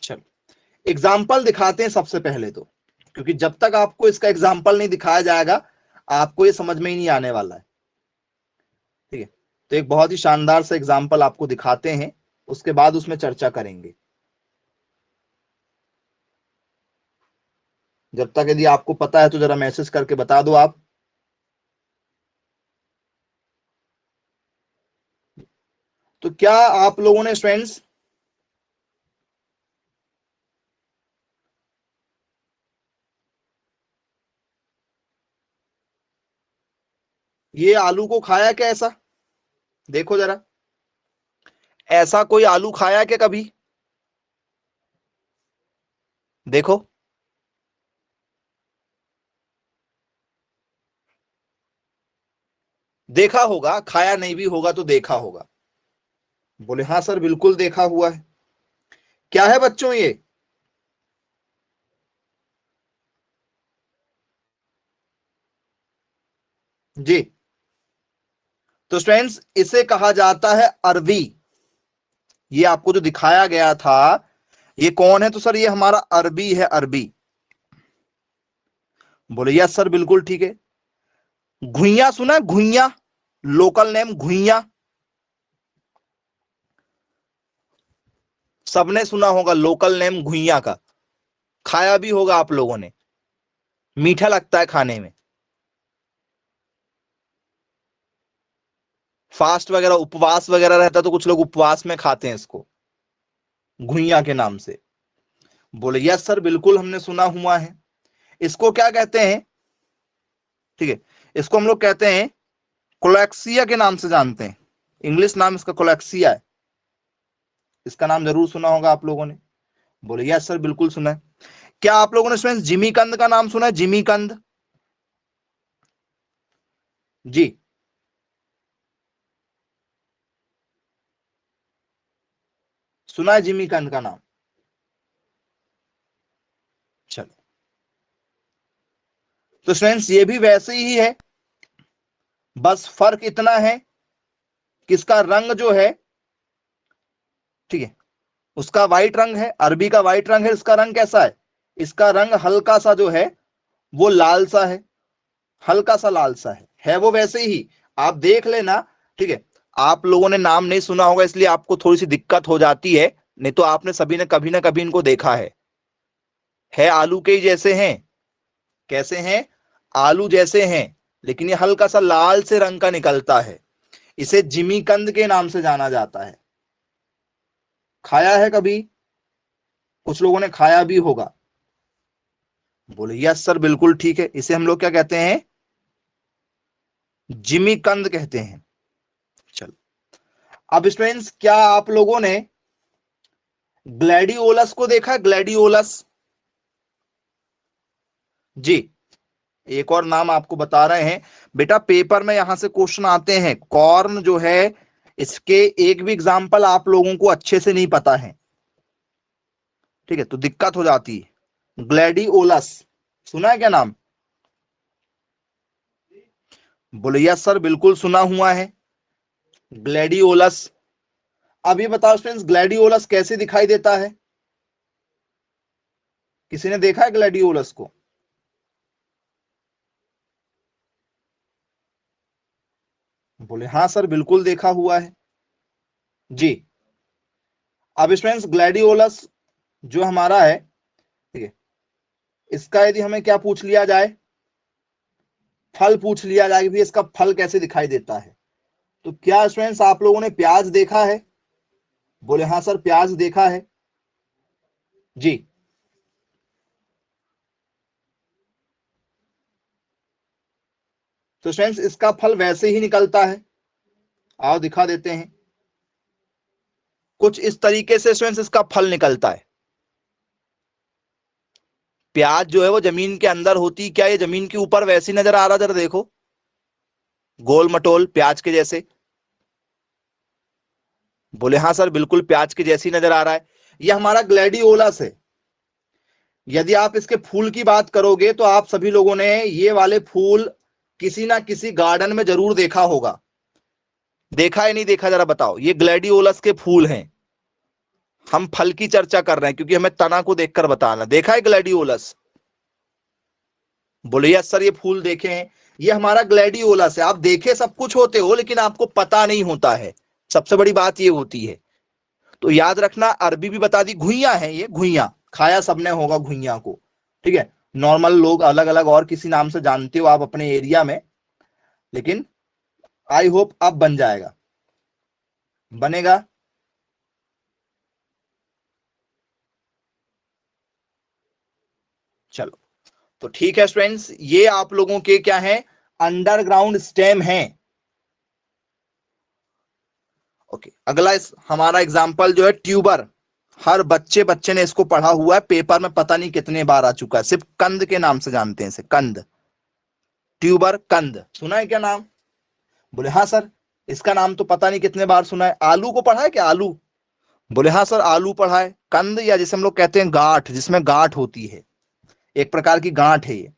चलो एग्जाम्पल दिखाते हैं सबसे पहले तो, क्योंकि जब तक आपको इसका एग्जाम्पल नहीं दिखाया जाएगा आपको ये समझ में ही नहीं आने वाला है। ठीक है, तो एक बहुत ही शानदार सा एग्जाम्पल आपको दिखाते हैं, उसके बाद उसमें चर्चा करेंगे। जब तक यदि आपको पता है तो जरा मैसेज करके बता दो आप। तो क्या आप लोगों ने स्टूडेंट्स ये आलू को खाया क्या? ऐसा देखो जरा, ऐसा कोई आलू खाया क्या कभी? देखो, देखा होगा, खाया नहीं भी होगा तो देखा होगा। बोले हाँ सर बिल्कुल देखा हुआ है। क्या है बच्चों ये? जी, तो स्टूडेंट्स इसे कहा जाता है अरबी। ये आपको जो दिखाया गया था ये कौन है? तो सर ये हमारा अरबी है, अरबी। बोले यस सर बिल्कुल ठीक है। घुइया सुना? घुइया, लोकल नेम घुइया, सबने सुना होगा लोकल नेम घुइया का, खाया भी होगा आप लोगों ने, मीठा लगता है खाने में। फास्ट वगैरह, उपवास वगैरह रहता है तो कुछ लोग उपवास में खाते हैं इसको, घुइया के नाम से। बोले यस सर बिल्कुल हमने सुना हुआ है। इसको क्या कहते हैं? ठीक है, इसको हम लोग कहते हैं कोलैक्सिया के नाम से जानते हैं, इंग्लिश नाम इसका कोलैक्सिया है। इसका नाम जरूर सुना होगा आप लोगों ने। बोले यस सर बिल्कुल सुना है। क्या आप लोगों ने स्टूडेंट्स जिमी कंद का नाम सुना है? जिमी कंद, जी, सुना है जिमी कंद का नाम? चलो तो स्टूडेंट्स ये भी वैसे ही है, बस फर्क इतना है कि इसका रंग जो है, ठीक है, उसका व्हाइट रंग है, अरबी का व्हाइट रंग है। इसका रंग कैसा है? इसका रंग हल्का सा जो है वो लाल सा है, हल्का सा लाल सा है वो वैसे ही, आप देख लेना। ठीक है, आप लोगों ने नाम नहीं सुना होगा इसलिए आपको थोड़ी सी दिक्कत हो जाती है, नहीं तो आपने सभी ने कभी ना कभी इनको देखा है आलू के ही जैसे हैं। कैसे हैं? आलू जैसे हैं, लेकिन ये हल्का सा लाल से रंग का निकलता है। इसे जिमीकंद के नाम से जाना जाता है। खाया है कभी? कुछ लोगों ने खाया भी होगा। बोले यस सर, बिल्कुल ठीक है। इसे हम लोग क्या कहते हैं? जिमीकंद कहते हैं। चलो, अब स्टूडेंट्स, क्या आप लोगों ने ग्लैडियोलस को देखा? ग्लैडियोलस जी, एक और नाम आपको बता रहे हैं बेटा, पेपर में यहां से क्वेश्चन आते हैं। कॉर्न जो है, इसके एक भी एग्जाम्पल आप लोगों को अच्छे से नहीं पता है, ठीक है, तो दिक्कत हो जाती है। ग्लैडियोलस सुना है क्या नाम? बोले यस सर, बिल्कुल सुना हुआ है ग्लैडियोलस। अब ये बताओ फ्रेंड्स, ग्लैडियोलस कैसे दिखाई देता है? किसी ने देखा है ग्लैडियोलस को? बोले हाँ सर, बिल्कुल देखा हुआ है जी। अब फ्रेंड्स, ग्लैडियोलस जो हमारा है, ठीक है, इसका यदि हमें क्या पूछ लिया जाए, फल पूछ लिया जाए कि भाई इसका फल कैसे दिखाई देता है, तो क्या स्टूडेंट्स आप लोगों ने प्याज देखा है? बोले हाँ सर, प्याज देखा है जी। तो स्टूडेंट्स इसका फल वैसे ही निकलता है। आओ दिखा देते हैं। कुछ इस तरीके से स्टूडेंट्स इसका फल निकलता है। प्याज जो है वो जमीन के अंदर होती, क्या ये जमीन के ऊपर वैसी नजर आ रहा? जरा देखो, गोल मटोल प्याज के जैसे। बोले हाँ सर, बिल्कुल प्याज के जैसी नजर आ रहा है। ये हमारा ग्लैडियोलस है। यदि आप इसके फूल की बात करोगे तो आप सभी लोगों ने ये वाले फूल किसी ना किसी गार्डन में जरूर देखा होगा। देखा या नहीं देखा, जरा बताओ। ये ग्लैडियोलस के फूल हैं। हम फल की चर्चा कर रहे हैं क्योंकि हमें तना को देखकर बताना। देखा है ग्लैडियोलस? बोले यस सर, ये फूल देखे हैं। ये हमारा ग्लैडियोलस है। आप देखे सब कुछ होते हो, लेकिन आपको पता नहीं होता है। सबसे बड़ी बात ये होती है। तो याद रखना, अरबी भी बता दी, घुइया है ये। घुइया खाया सबने होगा घुइया को, ठीक है। नॉर्मल लोग अलग अलग और किसी नाम से जानते हो आप अपने एरिया में, लेकिन आई होप अब बन जाएगा, बनेगा। चलो, तो ठीक है स्टूडेंट्स, ये आप लोगों के क्या है? अंडरग्राउंड स्टेम है। ओके, अगला हमारा एग्जांपल जो है ट्यूबर। हर बच्चे बच्चे ने इसको पढ़ा हुआ है, पेपर में पता नहीं कितने बार आ चुका है। सिर्फ कंद के नाम से जानते हैं इसे, कंद। ट्यूबर, कंद, सुना है क्या नाम? बोले हाँ सर, इसका नाम तो पता नहीं कितने बार सुना है। आलू को पढ़ा है क्या? आलू? बोले हाँ सर, आलू पढ़ा है। कंद, या जिसे हम लोग कहते हैं गांठ, जिसमें गांठ होती है, एक प्रकार की गांठ है ये।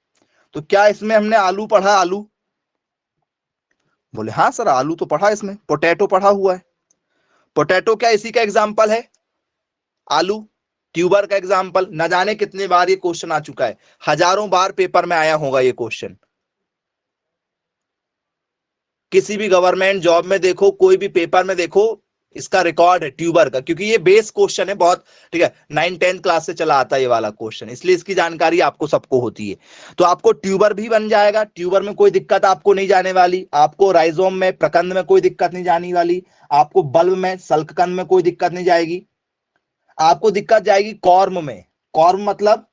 तो क्या इसमें हमने आलू पढ़ा? आलू? बोले हाँ सर, आलू तो पढ़ा है इसमें। पोटैटो पढ़ा हुआ है। पोटैटो क्या इसी का एग्जाम्पल है? आलू ट्यूबर का एग्जाम्पल। न जाने कितने बार ये क्वेश्चन आ चुका है, हजारों बार पेपर में आया होगा ये क्वेश्चन। किसी भी गवर्नमेंट जॉब में देखो, कोई भी पेपर में देखो, इसका रिकॉर्ड है ट्यूबर का, क्योंकि ये बेस क्वेश्चन है बहुत, ठीक है। 9-10 क्लास से चला आता है ये वाला क्वेश्चन, इसलिए इसकी जानकारी आपको सबको होती है। तो आपको ट्यूबर भी बन जाएगा। ट्यूबर में कोई दिक्कत आपको नहीं जाने वाली। आपको राइजोम में, प्रकंद में कोई दिक्कत नहीं जाने वाली। आपको बल्ब में, सल्ककंद में कोई दिक्कत नहीं जाएगी। आपको दिक्कत जाएगी कॉर्म में। कॉर्म मतलब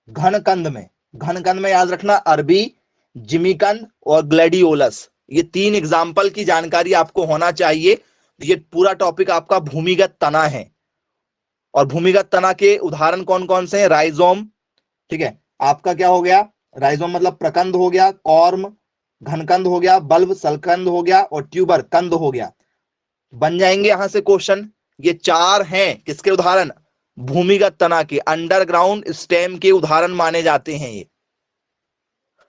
घनकंद में। घनकंद में याद रखना, अरबी, जिमीकंद और ग्लैडियोलस, ये 3 एग्जाम्पल की जानकारी आपको होना चाहिए। ये पूरा टॉपिक आपका भूमिगत तना है। और भूमिगत तना के उदाहरण कौन कौन से हैं? राइजोम, ठीक है, आपका क्या हो गया? राइजोम मतलब प्रकंद हो गया, कॉर्म घनकंद हो गया, बल्ब सलकंद हो गया, और ट्यूबर कंद हो गया। बन जाएंगे यहां से क्वेश्चन। ये 4 हैं किसके उदाहरण? भूमिगत तना के, अंडरग्राउंड स्टेम के उदाहरण माने जाते हैं ये।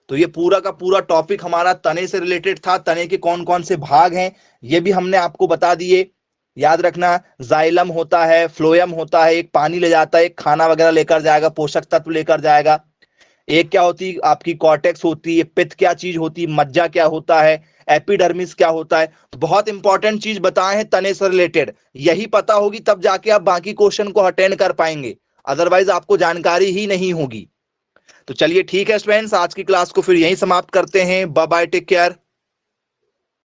तो ये पूरा का पूरा टॉपिक हमारा तने से रिलेटेड था। तने के कौन कौन से भाग हैं ये भी हमने आपको बता दिए। याद रखना, जाइलम होता है, फ्लोएम होता है, एक पानी ले जाता है, एक खाना वगैरह लेकर जाएगा, पोषक तत्व लेकर जाएगा। एक क्या होती है आपकी? कॉर्टेक्स होती है। पित्त क्या चीज होती है? मज्जा क्या होता है? एपिडर्मिस क्या होता है? तो बहुत इंपॉर्टेंट चीज बताए हैं तने से रिलेटेड। यही पता होगी तब जाके आप बाकी क्वेश्चन को अटेंड कर पाएंगे, अदरवाइज आपको जानकारी ही नहीं होगी। तो चलिए ठीक है स्टूडेंट्स, आज की क्लास को फिर यहीं समाप्त करते हैं। Bye bye, take care.